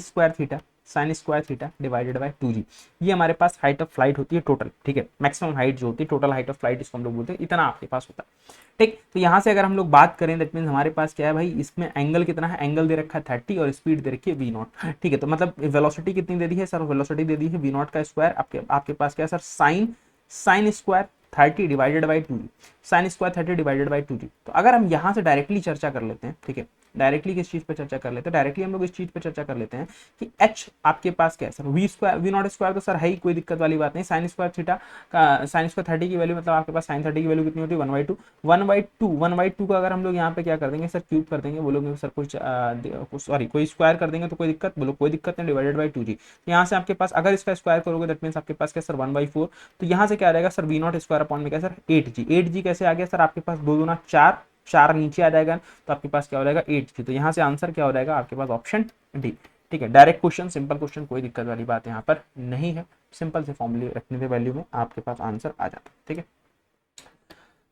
square theta divided bye 2g, ये हमारे पास हाइट ऑफ फ्लाइट होती है टोटल, ठीक है, मैक्सिमम हाइट जो होती है टोटल हाइट ऑफ फ्लाइट इसको हम लोग बोलते हैं, इतना आपके पास होता है, ठीक। तो यहाँ से अगर हम लोग बात करें दैट मीन्स हमारे पास क्या है भाई, इसमें एंगल कितना है, एंगल दे रखा है 30 और स्पीड दे रखी है v0, ठीक है। तो मतलब वेलोसिटी कितनी दे दी है सर, वेलोसिटी दे दी है v0 का स्क्वायर, आपके पास क्या है sir sign square 30 divided by 2g, sign square 30 divided by 2g। तो अगर हम यहाँ से डायरेक्टली चर्चा कर लेते हैं, ठीक है, डायरेक्टली किस चीज पे चर्चा कर लेते हैं, डायरेक्टली हम लोग इस चीज पे चर्चा कर लेते हैं कि h आपके पास क्या है sir V square v0 square, तो सर है ही कोई दिक्कत वाली बात नहीं, साइन स्क्वायर थीटा का साइन स्क्वायर 30 की वैल्यू मतलब आपके पास साइन 30 की वैल्यू कितनी होती है 1/2 का अगर हम लोग यहाँ पे क्या कर देंगे सर क्यूब कर देंगे, बोलोगे सर कुछ सॉरी कोई स्क्वायर कर देंगे तो कोई दिक्कत, बोलो कोई दिक्कत नहीं, डिवाइडेड बाई 2g। यहाँ से आपके पास अगर इसका स्क्वायर करोगे दैट मीन्स आपके पास क्या सर 1/4, तो यहाँ से क्या रहेगा सर v0 स्क्वायर अपॉन में क्या सर 8g कैसे आ गया सर, आपके पास 2 दूना 4 नीचे आ जाएगा तो आपके पास क्या हो जाएगा 8g। तो यहाँ से आंसर क्या हो जाएगा आपके पास ऑप्शन डी, ठीक है। डायरेक्ट क्वेश्चन, सिंपल क्वेश्चन, कोई दिक्कत वाली बात यहाँ पर नहीं है, सिंपल से फॉर्मूले रखने से वैल्यू में आपके पास आंसर आ जाता है, ठीक है।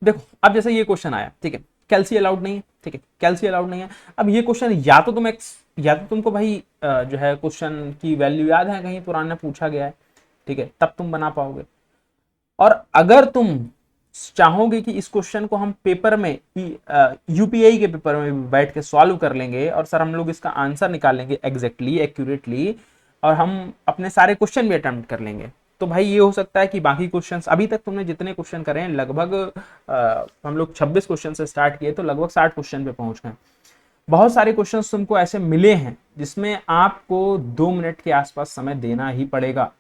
देखो अब जैसे ये क्वेश्चन आया, ठीक है, कैल्सी अलाउड नहीं है, ठीक है, कैल्सी अलाउड नहीं है। अब ये क्वेश्चन या तो तुमको भाई जो है क्वेश्चन की वैल्यू याद है, कहीं पुराना पूछा गया है, ठीक है, तब तुम बना पाओगे, और अगर तुम चाहोगे कि इस क्वेश्चन को हम पेपर में यूपीआई के पेपर में बैठ के सॉल्व कर लेंगे और सर हम लोग इसका आंसर निकालेंगे एग्जैक्टली एक्यूरेटली और हम अपने सारे क्वेश्चन भी अटेम्प्ट कर लेंगे, तो भाई ये हो सकता है कि बाकी क्वेश्चंस अभी तक तुमने जितने क्वेश्चन करे हैं लगभग हम लोग 26 क्वेश्चन से स्टार्ट किए तो लगभग 60 क्वेश्चन पे पहुंच गए। बहुत सारे क्वेश्चंस तुमको ऐसे मिले हैं जिसमें आपको 2 मिनट के आसपास समय देना ही पड़ेगा,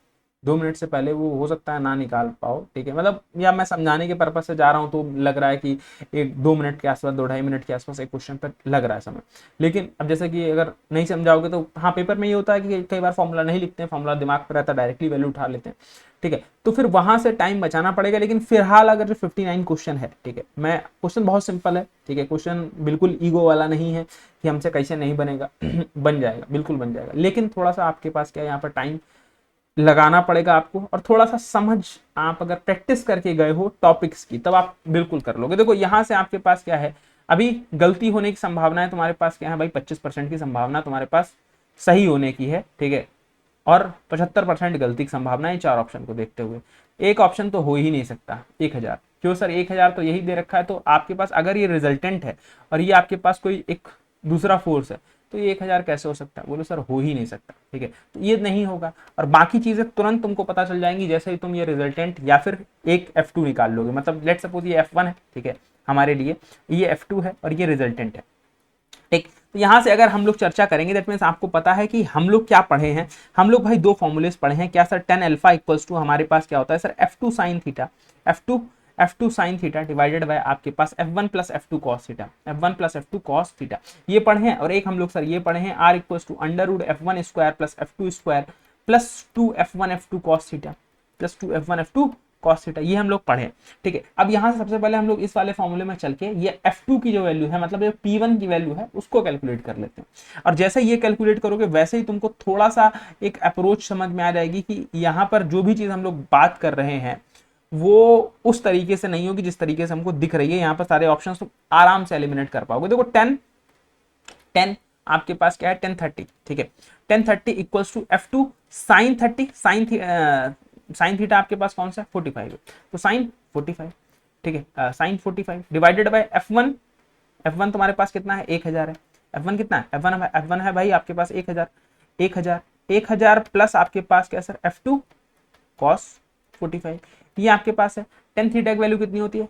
2 मिनट से पहले वो हो सकता है ना निकाल पाओ, ठीक है, मतलब या मैं समझाने के पर्पज से जा रहा हूँ तो लग रहा है कि 1-2 मिनट के आसपास, 2-2.5 मिनट के आसपास एक क्वेश्चन पर लग रहा है समय। लेकिन अब जैसे कि अगर नहीं समझाओगे तो हाँ, पेपर में ये होता है कि कई बार फॉर्मूला नहीं लिखते हैं, फॉर्मूला दिमाग पर रहता है, डायरेक्टली वैल्यू उठा लेते हैं, ठीक है, तो फिर वहां से टाइम बचाना पड़ेगा। लेकिन फिलहाल अगर जो 59 क्वेश्चन है, ठीक है, मैं क्वेश्चन बहुत सिंपल है, ठीक है, क्वेश्चन बिल्कुल ईगो वाला नहीं है कि हमसे कैसे नहीं बनेगा बन जाएगा, बिल्कुल बन जाएगा। लेकिन थोड़ा सा आपके पास क्या है, यहाँ पर टाइम लगाना पड़ेगा आपको, और थोड़ा सा समझ, आप अगर प्रैक्टिस करके गए हो टॉपिक्स की तब आप बिल्कुल कर लोगे। देखो यहां से आपके पास क्या है, अभी गलती होने की संभावना है तुम्हारे पास क्या है भाई, 25% की संभावना तुम्हारे पास सही होने की है, ठीक है, और 75% गलती की संभावना है, 4 ऑप्शन को देखते हुए। एक ऑप्शन तो हो ही नहीं सकता 1000। क्यों सर, 1000 तो यही दे रखा है, तो आपके पास अगर ये रिजल्टेंट है और ये आपके पास कोई एक दूसरा फोर्स है, तो ये 1000 कैसे हो सकता है, बोलो सर हो ही नहीं सकता, ठीक है, तो ये नहीं होगा। और बाकी चीजें तुरंत तुमको पता चल जाएंगी जैसे ही तुम ये रिजल्टेंट या फिर एक F2 निकाल लोगे। मतलब लेट सपोज ये F1 है, ठीक है, हमारे लिए ये F2 है और ये रिजल्टेंट है, ठीक। तो यहां से अगर हम लोग चर्चा करेंगे, दैट मीन्स आपको पता है कि हम लोग क्या पढ़े हैं। हम लोग भाई 2 फॉर्मूलेस पढ़े हैं क्या sir, tan alpha equals to हमारे पास क्या होता है sir, F2 sine theta, F2 F2 sine theta divided by आपके पास F1 plus F2 cos theta, F1 plus F2 cos theta, ये पढ़े हैं। और एक हम लोग सर ये पढ़े हैं R equals to under root F1 square plus F2 square plus 2 F1 F2 cos theta plus 2 F1 F2 cos theta, ये हम लोग पढ़े, ठीक है। अब यहां से सबसे पहले हम लोग इस वाले फॉर्मूले में चल के ये F2 की जो वैल्यू है, मतलब ये P1 की वैल्यू है, उसको कैलकुलेट कर लेते हैं। और जैसे ये कैलकुलेट करोगे वैसे ही तुमको थोड़ा सा एक अप्रोच समझ में आ जाएगी कि यहाँ पर जो भी चीज हम लोग बात कर रहे हैं वो उस तरीके से नहीं होगी जिस तरीके से हमको दिख रही है। यहाँ पर सारे ऑप्शंस तुम आराम से एलिमिनेट कर पाओगे। देखो 10 आपके पास क्या है, 1030, ठीक है, 1030 equals to F2 sine 30, sine theta आपके पास कौन सा है, 45 है, तो साइन 45, ठीक है, sign 45 divided by F1, F1 तुम्हारे पास कितना है, 1000 है। F1 कितना है, F1 है भाई आपके पास 1000, 1000, 1000 प्लस आपके पास क्या सर, F2 कॉस 45, ये आपके पास है। टेन थीटा की वैल्यू कितनी होती है,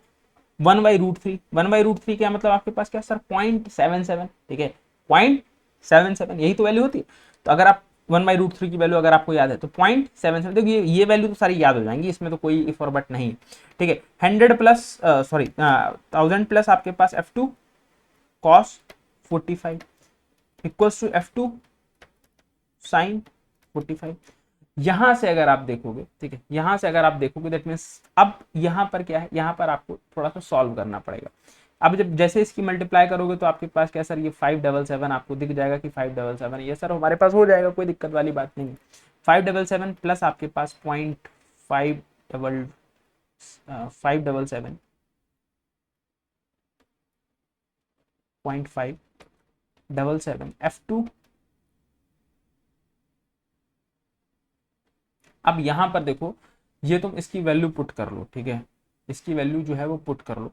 1/√3, 1/√3 क्या मतलब आपके पास क्या सर, 0.77, ठीक है, 0.77, यही तो वैल्यू होती है। तो अगर आप 1/√3 की वैल्यू अगर आपको याद है तो 0.77, देखिए ये वैल्यू तो सारी याद हो जाएंगी, इसमें तो कोई इफ और बट नहीं, ठीक है। 100 प्लस सॉरी 1000 प्लस आपके पास F2 cos 45 equals to F2 sine 45। यहां से अगर आप देखोगे, ठीक है, यहां से अगर आप देखोगे दैट मीन्स अब यहां पर क्या है, यहां पर आपको थोड़ा सा सॉल्व करना पड़ेगा। अब जब जैसे इसकी मल्टीप्लाई करोगे तो आपके पास क्या सर, ये 577 आपको दिख जाएगा कि 577, ये सर हमारे पास हो जाएगा, कोई दिक्कत वाली बात नहीं है। 577 प्लस आपके पास 577 F2। अब यहां पर देखो, ये तुम इसकी वैल्यू पुट कर लो, ठीक है, इसकी वैल्यू जो है वो पुट कर लो,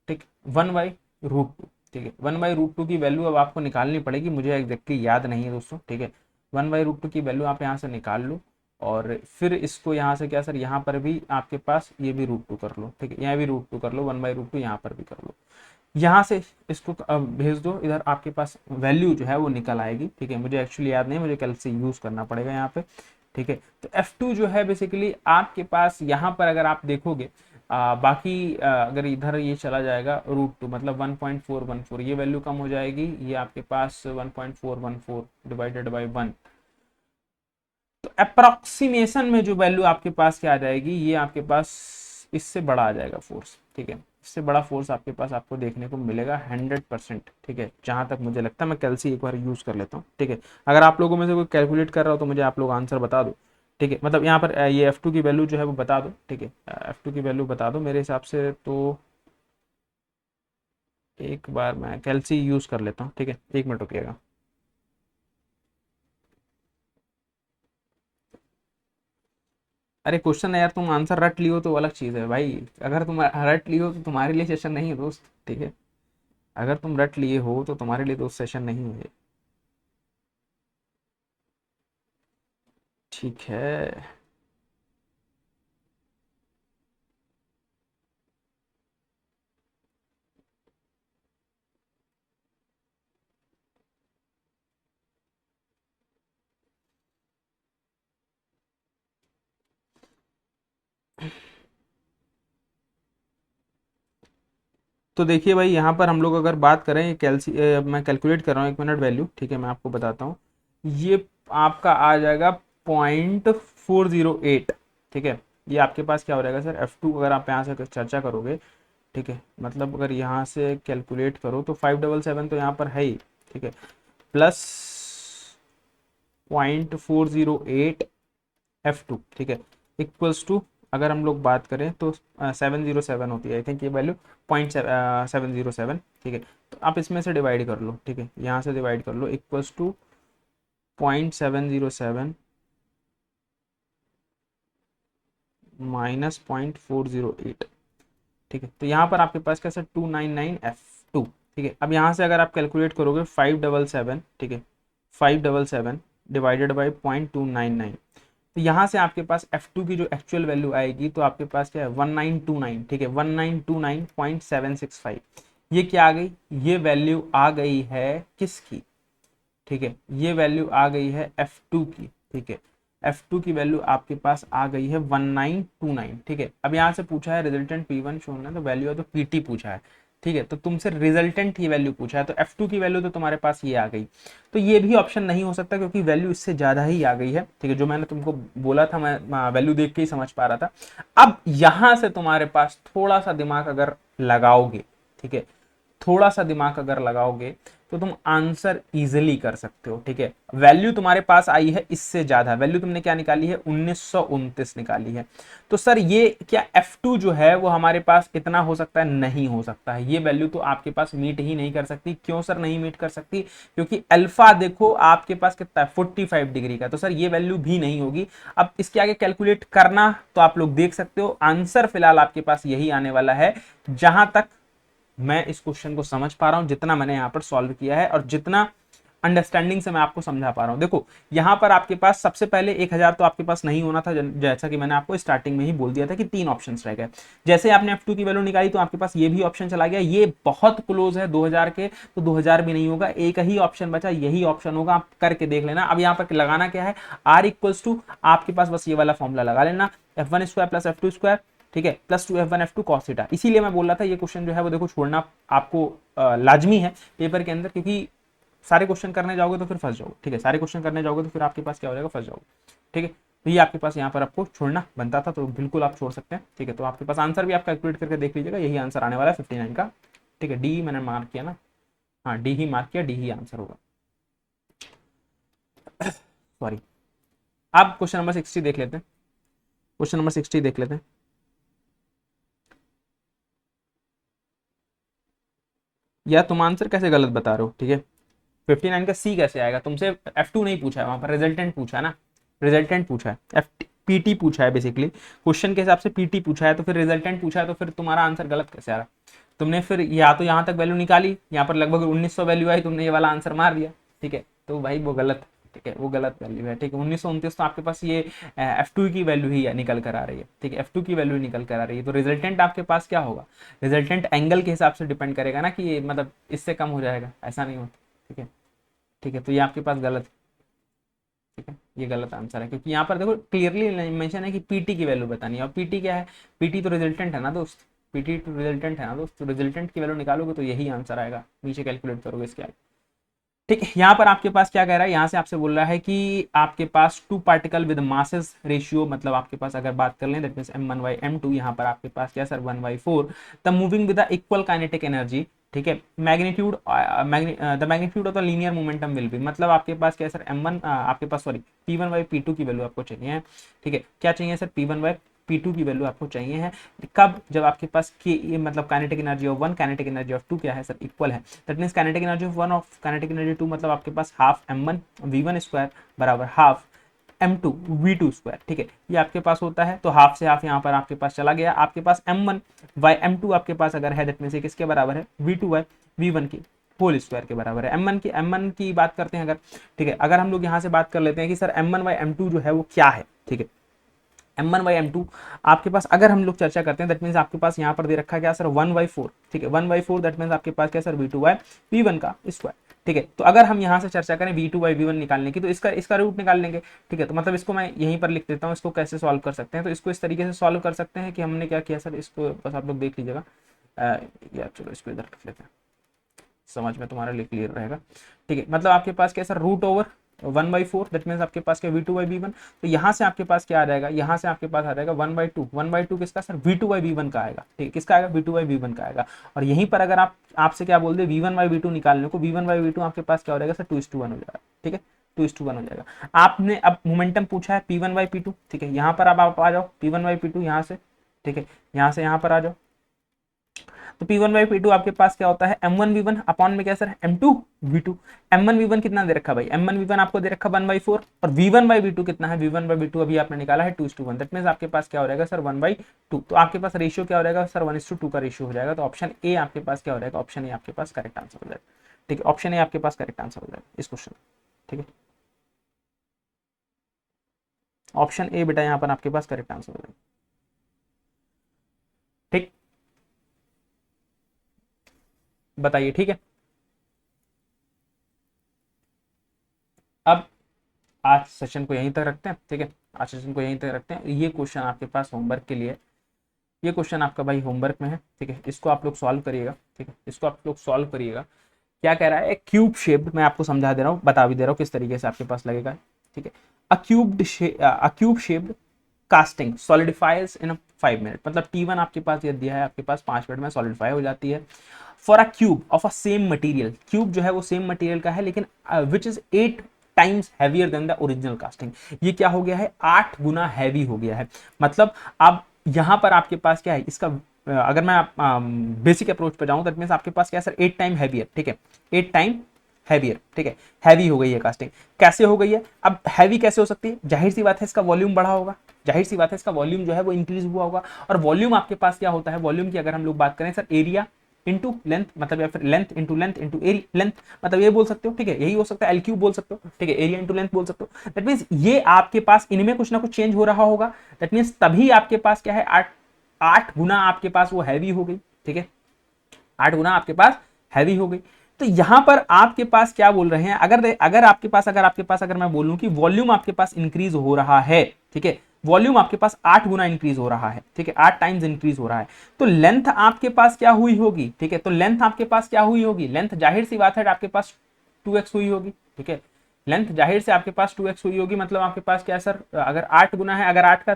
ठीक, 1/√2, ठीक है, 1/√2 की वैल्यू अब आपको निकालनी पड़ेगी, मुझे एग्जैक्टली याद नहीं है दोस्तों, ठीक है, 1/√2 की वैल्यू आप यहाँ से निकाल लो। और फिर इसको यहाँ से क्या सर, यहाँ पर भी आपके पास ये भी √2 कर लो, ठीक है, यहाँ भी √2 कर लो, 1/√2 यहाँ पर भी कर लो। यहाँ से इसको भेज दो इधर, आपके पास वैल्यू जो है वो निकल आएगी, ठीक है, मुझे एक्चुअली याद नहीं, मुझे कल से यूज करना पड़ेगा यहाँ पे, ठीक है। तो F2 जो है बेसिकली आपके पास यहाँ पर अगर आप देखोगे, बाकी अगर इधर ये चला जाएगा √2 मतलब 1.414, ये वैल्यू कम हो जाएगी, ये आपके पास 1.414 डिवाइडेड बाई 1, तो अप्रोक्सीमेशन में जो वैल्यू आपके पास क्या आ जाएगी, ये आपके पास इससे बड़ा आ जाएगा फोर्स, ठीक है, इससे बड़ा फोर्स आपके पास आपको देखने को मिलेगा 100%, ठीक है, जहां तक मुझे लगता है। मैं कल से एक बार यूज कर लेता हूँ, ठीक है, अगर आप लोगों में से कोई कैलकुलेट कर रहा हो तो मुझे आप लोग आंसर बता दो, ठीक है, मतलब यहाँ पर ये F2 की वैल्यू जो है वो बता दो, ठीक है, F2 की वैल्यू बता दो मेरे हिसाब से, तो एक बार मैं कल से यूज कर लेता हूँ, ठीक है, 1 मिनट रुकिएगा। अरे क्वेश्चन है यार, तुम आंसर रट लियो तो अलग चीज है भाई, अगर तुम रट लियो तो तुम्हारे लिए सेशन नहीं है दोस्त, ठीक है, अगर तुम रट लिए हो तो तुम्हारे लिए दोस्त सेशन नहीं है, ठीक है। तो देखिए भाई, यहाँ पर हम लोग अगर बात करें, ये मैं कैलकुलेट कर रहा हूँ, 1 मिनट वैल्यू, ठीक है, मैं आपको बताता हूँ। ये आपका आ जाएगा 0.408, ठीक है। ये आपके पास क्या हो जाएगा सर, F2 अगर आप यहाँ से चर्चा करोगे, ठीक है, मतलब अगर यहाँ से कैलकुलेट करो तो 577 तो यहाँ पर है ही, ठीक है, प्लस 0.408 F2, ठीक है, इक्वल्स टू, अगर हम लोग बात करें तो 707 होती है आई थिंक ये वैल्यू, 0.707, ठीक है। तो आप इसमें से डिवाइड कर लो, ठीक है, यहाँ से डिवाइड कर लो, इक्वल्स टू 0.707 माइनस 0.408, ठीक है। तो यहाँ पर आपके पास कैसे 299F2, ठीक है। अब यहाँ से अगर आप कैलकुलेट करोगे 577, ठीक है, 577 डिवाइडेड बाई 0.299, तो यहाँ से आपके पास F2 की जो एक्चुअल वैल्यू आएगी तो आपके पास क्या है 1929, ठीक है, 1929.765। ये क्या आ गई, ये वैल्यू आ गई है किसकी, ठीक है, ये वैल्यू आ गई है F2 की, ठीक है। F2 की वैल्यू आपके पास आ गई है 1929, ठीक है। अब यहाँ से पूछा है रिजल्टेंट P1 शो है, तो वैल्यू है तो PT पूछा है, ठीक है। तो तुमसे रिजल्टेंट ही वैल्यू पूछा है, तो F2 की वैल्यू तो तुम्हारे पास ये आ गई। तो ये भी ऑप्शन नहीं हो सकता क्योंकि वैल्यू इससे ज्यादा ही आ गई है, ठीक है, जो मैंने तुमको बोला था, मैं वैल्यू देख के ही समझ पा रहा था। अब यहां से तुम्हारे पास थोड़ा सा दिमाग अगर लगाओगे, ठीक है, थोड़ा सा दिमाग अगर लगाओगे तो तुम आंसर इजीली कर सकते हो, ठीक है। वैल्यू तुम्हारे पास आई है इससे ज्यादा, वैल्यू तुमने क्या निकाली है 1929 निकाली है। तो सर ये क्या F2 जो है वो हमारे पास इतना हो सकता है, नहीं हो सकता है, ये वैल्यू तो आपके पास मीट ही नहीं कर सकती। क्यों सर नहीं मीट कर सकती, क्योंकि अल्फा देखो आपके पास कितना है 45 डिग्री का, तो सर ये वैल्यू भी नहीं होगी। अब इसके आगे कैलकुलेट करना तो आप लोग देख सकते हो, आंसर फिलहाल आपके पास यही आने वाला है जहां तक मैं इस क्वेश्चन को समझ पा रहा हूं, जितना मैंने यहां पर सॉल्व किया है और जितना अंडरस्टैंडिंग से मैं आपको समझा पा रहा हूं। देखो यहां पर आपके पास सबसे पहले 1000 तो आपके पास नहीं होना था, जैसा कि मैंने आपको स्टार्टिंग में ही बोल दिया था कि 3 ऑप्शंस रह गए। जैसे आपने F2 की वैल्यू निकाली तो आपके पास ये भी ऑप्शन चला गया, ये बहुत क्लोज है 2000 के, तो 2000 भी नहीं होगा, एक ही ऑप्शन बचा, यही ऑप्शन होगा, आप करके देख लेना। अब यहां पर लगाना क्या है, R इक्वल्स टू, आपके पास बस ये वाला फॉर्मूला लगा लेना, F1 square plus F2 square, ठीक है, plus 2F1 F2 cos theta. इसीलिए मैं बोल रहा था ये क्वेश्चन जो है वो देखो छोड़ना आपको लाजमी है पेपर के अंदर, क्योंकि सारे क्वेश्चन करने जाओगे तो फिर फंस जाओगे, ठीक है, सारे क्वेश्चन करने जाओगे तो फिर आपके पास क्या हो जाएगा, फंस जाओगे, ठीक है। तो ये आपके पास यहाँ पर आपको छोड़ना बनता था, तो बिल्कुल आप छोड़ सकते हैं, ठीक है। तो आपके पास आंसर भी आप कैलकुलेट करके देख लीजिएगा, यही आंसर आने वाला है 59 का, ठीक है। डी मैंने मार्क किया ना, हाँ डी ही मार्क किया, डी ही आंसर होगा, सॉरी। आप क्वेश्चन नंबर 60 देख लेते हैं, क्वेश्चन नंबर 60 देख लेते हैं। या तुम आंसर कैसे गलत बता रहे हो, ठीक है, 59 का सी कैसे आएगा, तुमसे F2 नहीं पूछा है, वहां पर रिजल्टेंट पूछा है ना, रिजल्टेंट पूछा है, एफ पीटी पूछा है, बेसिकली क्वेश्चन के हिसाब से पीटी पूछा है, तो फिर रिजल्टेंट पूछा है, तो फिर तुम्हारा आंसर गलत कैसे आ रहा। तुमने फिर या तो यहाँ तक वैल्यू निकाली, यहाँ पर लगभग 1900 वैल्यू आई, तुमने ये वाला आंसर मार दिया, ठीक है, तो भाई वो गलत है, ठीक है, वो गलत वैल्यू है, ठीक है। 1929 तो आपके पास ये F2 की वैल्यू ही निकल कर आ रही है, ठीक है, F2 की वैल्यू निकल कर आ रही है, तो रिजल्टेंट आपके पास क्या होगा, रिजल्टेंट एंगल के हिसाब से डिपेंड करेगा ना, कि ये मतलब इससे कम हो जाएगा, ऐसा नहीं होता, ठीक है, ठीक है। तो ये आपके पास गलत, ठीक है, ये गलत आंसर है, क्योंकि यहाँ पर देखो क्लियरली मेंशन है कि पीटी की वैल्यू बतानी है, और पीटी क्या है, पीटी तो रिजल्टेंट है ना दोस्त, पीटी तो रिजल्टेंट है ना दोस्त, तो रिजल्टेंट की वैल्यू निकालोगे तो यही आंसर आएगा, नीचे कैलकुलेट करोगे इसके आगे, ठीक है। यहाँ पर आपके पास क्या कह रहा है, यहाँ से आपसे बोल रहा है कि आपके पास 2 पार्टिकल विद मासेस रेशियो, मतलब आपके पास अगर बात कर लें दैट मींस m1/m2, यहाँ पर आपके पास क्या sir 1/4, the moving with the equal kinetic energy, ठीक है, magnitude the magnitude of the linear momentum will be, मतलब आपके पास क्या सर m1 आपके पास सॉरी P1/P2 की वैल्यू आपको चाहिए है, ठीक है, क्या चाहिए सर P1/P2 की वैल्यू आपको चाहिए है, कब, जब आपके पास के मतलब kinetic energy of 1 kinetic energy of 2 क्या है सर इक्वल है, that means kinetic energy of 1 of kinetic energy 2 मतलब आपके पास हाफ m1 v1 स्क्वायर बराबर हाफ m2 v2 स्क्वायर, ठीक है, ये आपके पास होता है, तो हाफ से हाफ यहाँ पर आपके पास चला गया, आपके पास m1 बाय m2 आपके पास अगर है दैट मींस किसके बराबर है v2 बाय v1 की होल स्क्वायर के बराबर है। m1 की बात करते हैं अगर, ठीक है, अगर हम लोग यहाँ से बात कर लेते हैं कि सर m1 बाय m2 जो है वो क्या है, ठीक है, m1/m2 आपके पास अगर हम लोग चर्चा करते हैं दैट मींस आपके पास यहाँ पर दे रखा है क्या सर 1/4, ठीक है, 1/4 दैट मींस आपके पास क्या सर v2/v1 का स्क्वायर, ठीक है। तो अगर हम यहाँ से चर्चा करें v2/v1 निकालने की, तो इसका रूट निकाल लेंगे, ठीक है। तो मतलब इसको मैं यहीं पर लिख देता हूँ, इसको कैसे सॉल्व कर सकते हैं, तो इसको इस तरीके से सॉल्व कर सकते हैं कि हमने क्या किया सर, इसको बस आप लोग देख लीजिएगा, या चलो इसको इधर रख लेते हैं, समझ में तुम्हारे लिए क्लियर रहेगा। ठीक है, मतलब आपके पास कैसा रूट ओवर 1/4, दैट मीन्स आपके पास क्या v2/v1, तो यहाँ से आपके पास क्या आ जाएगा, यहाँ से आपके पास आ जाएगा 1/2, 1/2 किसका सर, v2/v1 का आएगा। ठीक है, किसका आएगा, v2/v1 का आएगा। और यहीं पर अगर आप आपसे क्या बोल दे v1/v2 निकालने को, v1/v2 आपके पास क्या हो जाएगा सर, 2:1 हो जाएगा। ठीक है, 2:1 हो जाएगा। आपने अब मोमेंटम पूछा है p1/p2, ठीक है, यहाँ पर अब आप आ जाओ p1/p2 यहाँ से, ठीक है, यहाँ से यहाँ पर आ जाओ, तो P1/P2 आपके पास क्या होता है, M1V1 अपॉन में क्या सर, M2V2। M1V1 कितना दे रखा भाई, M1V1 आपको दे रखा 1/4, और V1/V2 कितना है, V1/V2 अभी आपने निकाला है 2:1, दैट मींस आपके पास क्या हो जाएगा सर 1/2। तो आपके पास रेशियो क्या हो जाएगा सर, 1:2 का रेशियो हो जाएगा। तो ऑप्शन ए आपके पास क्या हो जाएगा, ऑप्शन ए आपके पास करेक्ट आंसर हो जाएगा। ठीक है, ऑप्शन ए आपके पास करेक्ट आंसर हो जाएगा इस क्वेश्चन। ठीक है, ऑप्शन ए बेटा यहाँ पर आपके पास करेक्ट आंसर हो जाएगा। ठीक, बताइए। ठीक है, अब आज सेशन को यहीं तक रखते हैं। ठीक है, आज सेशन को यहीं तक रखते हैं। ये क्वेश्चन आपके पास होमवर्क के लिए, ये क्वेश्चन आपका भाई होमवर्क में है। ठीक है, इसको आप लोग सॉल्व करिएगा। ठीक है, इसको आप लोग सॉल्व करिएगा। क्या कह रहा है, क्यूब शेप्ड, मैं आपको समझा दे रहा हूँ, बता भी दे रहा हूँ किस तरीके से आपके पास लगेगा। ठीक है, अ क्यूब शेप्ड कास्टिंग सॉलिडिफाइज इन 5 मिनट, मतलब T1 आपके पास ये दिया है, आपके पास 5 मिनट में सॉलिडिफाई हो जाती है। For a cube of a same material, cube जो है वो सेम मटेरियल का है, लेकिन which is 8 times heavier than the original casting. ये क्या हो गया है, 8 गुना हैवी हो गया है। मतलब अब यहां पर आपके पास क्या है, इसका अगर मैं बेसिक अप्रोच पे जाऊं, दैट मींस आपके पास क्या है सर, 8 टाइम हैवियर। ठीक है, 8 टाइम हैवियर। ठीक है, हैवी हो गई है कास्टिंग। कैसे हो गई है, अब हैवी कैसे हो सकती है, जाहिर सी बात है इसका वॉल्यूम बढ़ा होगा, जाहिर सी बात है इसका वॉल्यूम जो है वो इंक्रीज हुआ होगा। और वॉल्यूम आपके पास क्या होता है, वॉल्यूम की अगर हम लोग बात करें सर, एरिया इंटू लेंथ, मतलब या फिर लेंथ इंटू लेंथ, मतलब ये बोल सकते हो। ठीक है, यही हो सकता है, एल क्यूब बोल सकते हो। ठीक है, एरिया इंटू लेंथ बोल सकते हो। दैट मीन्स ये आपके पास इनमें कुछ ना कुछ चेंज हो रहा होगा। दैट मीन्स तभी आपके पास क्या है, 8 गुना आपके पास वो हैवी हो गई। ठीक है, 8 गुना आपके पास हैवी हो गई। तो यहां पर आपके पास क्या बोल रहे हैं, अगर आपके पास अगर मैं बोलूं कि वॉल्यूम आपके पास इंक्रीज हो रहा है, ठीक है, वॉल्यूम आपके पास 8 गुना इंक्रीज हो रहा है। ठीक है, 8 टाइम्स इंक्रीज हो रहा है, तो लेंथ आपके पास क्या हुई होगी। ठीक है, तो लेंथ आपके पास क्या हुई होगी, लेंथ जाहिर सी बात है आपके पास 2x हुई होगी। ठीक है, लेंथ जाहिर से आपके पास 2x हुई होगी, मतलब आपके पास क्या सर, अगर 8 गुना है, अगर 8 का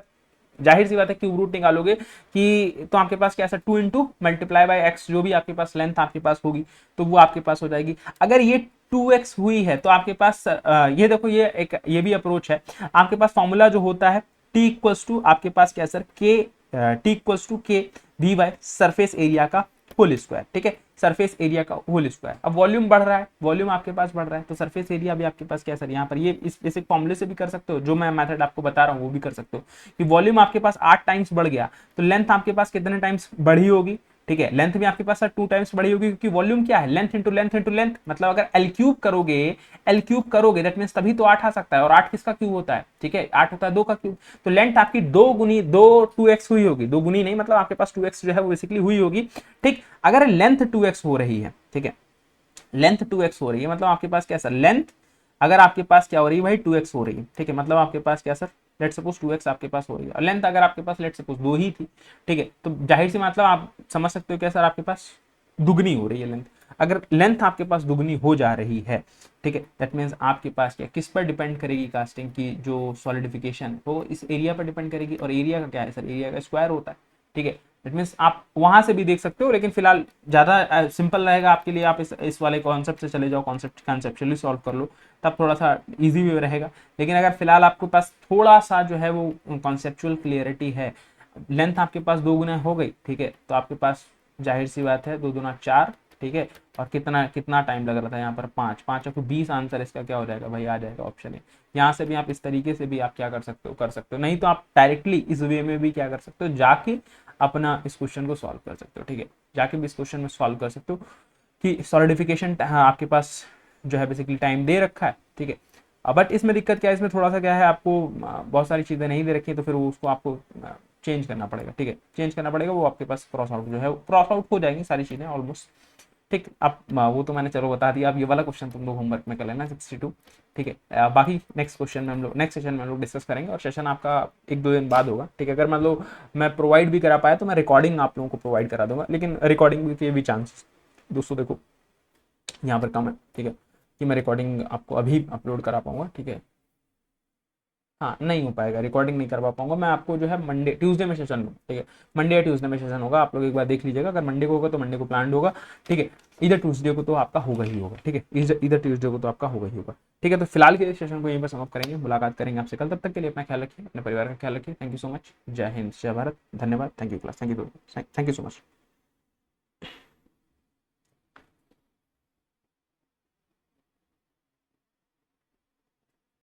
जाहिर सी बात है क्यूब रूट निकालोगे कि तो आपके पास क्या है, 2 इंटू मल्टीप्लाई बाई एक्स, जो भी आपके पास लेंथ आपके पास होगी तो वो आपके पास हो जाएगी। अगर ये 2x हुई है तो आपके पास ये देखो, ये भी अप्रोच है। आपके पास फॉर्मूला जो होता है t इक्वल्स टू आपके पास क्या सर, के t इक्वल्स टू के वी बाय सरफेस एरिया का होल स्क्वायर। ठीक है, सरफेस एरिया का होल स्क्वायर। अब वॉल्यूम बढ़ रहा है, वॉल्यूम आपके पास बढ़ रहा है, तो सरफेस एरिया भी आपके पास क्या सर, यहाँ पर ये इस बेसिक फॉर्मूले से भी कर सकते हो, जो मैं मेथड आपको बता रहा हूँ वो भी कर सकते हो कि वॉल्यूम आपके पास 8 टाइम्स बढ़ गया, तो लेंथ आपके पास कितने टाइम्स बढ़ी होगी। ठीक है, लेंथ भी आपके पास सर 2 टाइम्स बढ़ी होगी, क्योंकि वॉल्यूम क्या है, length into length into length, मतलब अगर एल क्यूब करोगे दैट मींस तभी तो 8 आ सकता है, और 8 किसका क्यूब होता है, ठीक है, 8 होता है 2 का क्यूब। तो लेंथ आपकी 2x हुई होगी, 2 गुनी नहीं, मतलब आपके पास 2x जो है वो बेसिकली हुई होगी। ठीक, अगर लेंथ 2x हो रही है, ठीक है, लेंथ 2x हो रही है, मतलब आपके पास क्या सर, लेंथ अगर आपके पास क्या हो रही है भाई, 2x हो रही है। ठीक है, मतलब आपके पास क्या सर, लेट सपोज 2x आपके पास हो रही है, और लेंथ अगर आपके पास लेट सपोज 2 ही थी। ठीक है, तो जाहिर सी मतलब आप समझ सकते हो क्या सर, आपके पास दुगनी हो रही है लेंथ। अगर लेंथ आपके पास दुगनी हो जा रही है, ठीक है, दैट मीन्स आपके पास क्या, किस पर डिपेंड करेगी कास्टिंग की जो सॉलिडिफिकेशन, वो इस एरिया पर डिपेंड करेगी। और एरिया का क्या है सर, एरिया का स्क्वायर होता है। ठीक है, दैट मीन्स आप वहां से भी देख सकते हो, लेकिन फिलहाल ज्यादा सिंपल रहेगा आपके लिए, आप इस वाले कॉन्सेप्ट से चले जाओ, कॉन्सेप्चुअली सॉल्व कर लो, तब थोड़ा सा इजी भी रहेगा। लेकिन अगर फिलहाल आपके पास थोड़ा सा जो है वो कॉन्सेप्चुअल क्लियरिटी है, लेंथ आपके पास 2 गुना हो गई, ठीक है, तो आपके पास जाहिर सी बात है 2 दूना 4। ठीक है, और कितना कितना टाइम लग रहा था यहाँ पर, 5 और 20, आंसर इसका क्या हो जाएगा भाई, आ जाएगा ऑप्शन है। यहाँ से भी आप इस तरीके से भी आप क्या कर सकते हो, नहीं तो आप डायरेक्टली इस वे में भी क्या कर सकते हो, जाके अपना इस क्वेश्चन को सॉल्व कर सकते हो। ठीक है, जाके भी इस क्वेश्चन में सॉल्व कर सकते हो कि सॉलिडिफिकेशन आपके पास जो है बेसिकली टाइम दे रखा है। ठीक है, बट इसमें दिक्कत क्या है, इसमें थोड़ा सा क्या है, आपको बहुत सारी चीज़ें नहीं दे रखी है, तो फिर उसको आपको चेंज करना पड़ेगा। ठीक है, चेंज करना पड़ेगा, वो आपके पास क्रॉस आउट जो है क्रॉस आउट हो जाएंगी सारी चीज़ें ऑलमोस्ट। ठीक। अब वो तो मैंने चलो बता दिया, अब ये वाला क्वेश्चन तुम लोग होमवर्क में कर लेना 62। ठीक है, बाकी नेक्स्ट क्वेश्चन में हम लोग नेक्स्ट सेशन में हम लोग डिस्कस करेंगे, और सेशन आपका 1-2 दिन बाद होगा। ठीक है, अगर मान लो मैं प्रोवाइड भी करा पाया तो मैं रिकॉर्डिंग आप लोगों को प्रोवाइड करा दूंगा, लेकिन रिकॉर्डिंग के भी चांसेस दोस्तों देखो यहाँ पर कम है। ठीक है, कि मैं रिकॉर्डिंग आपको अभी अपलोड करा पाऊंगा। ठीक है, हाँ नहीं हो पाएगा, रिकॉर्डिंग नहीं करवा पाऊंगा मैं आपको, जो है मंडे ट्यूसडे में सेशन होगा। ठीक है, मंडे या ट्यूसडे में सेशन होगा, आप लोग एक बार देख लीजिएगा, अगर मंडे को होगा तो मंडे को प्लान होगा। ठीक है, इधर ट्यूसडे को तो आपका होगा ही होगा। ठीक है, इधर ट्यूसडे को तो आपका होगा ही होगा। ठीक है, तो फिलहाल के सेशन को यहीं पर समाप्त करेंगे, मुलाकात करेंगे आपसे कल, तब तक के लिए अपना ख्याल रखिए, अपने परिवार का ख्याल रखिए। थैंक यू सो मच, जय हिंद, जय भारत, धन्यवाद, thank you class, thank you so much.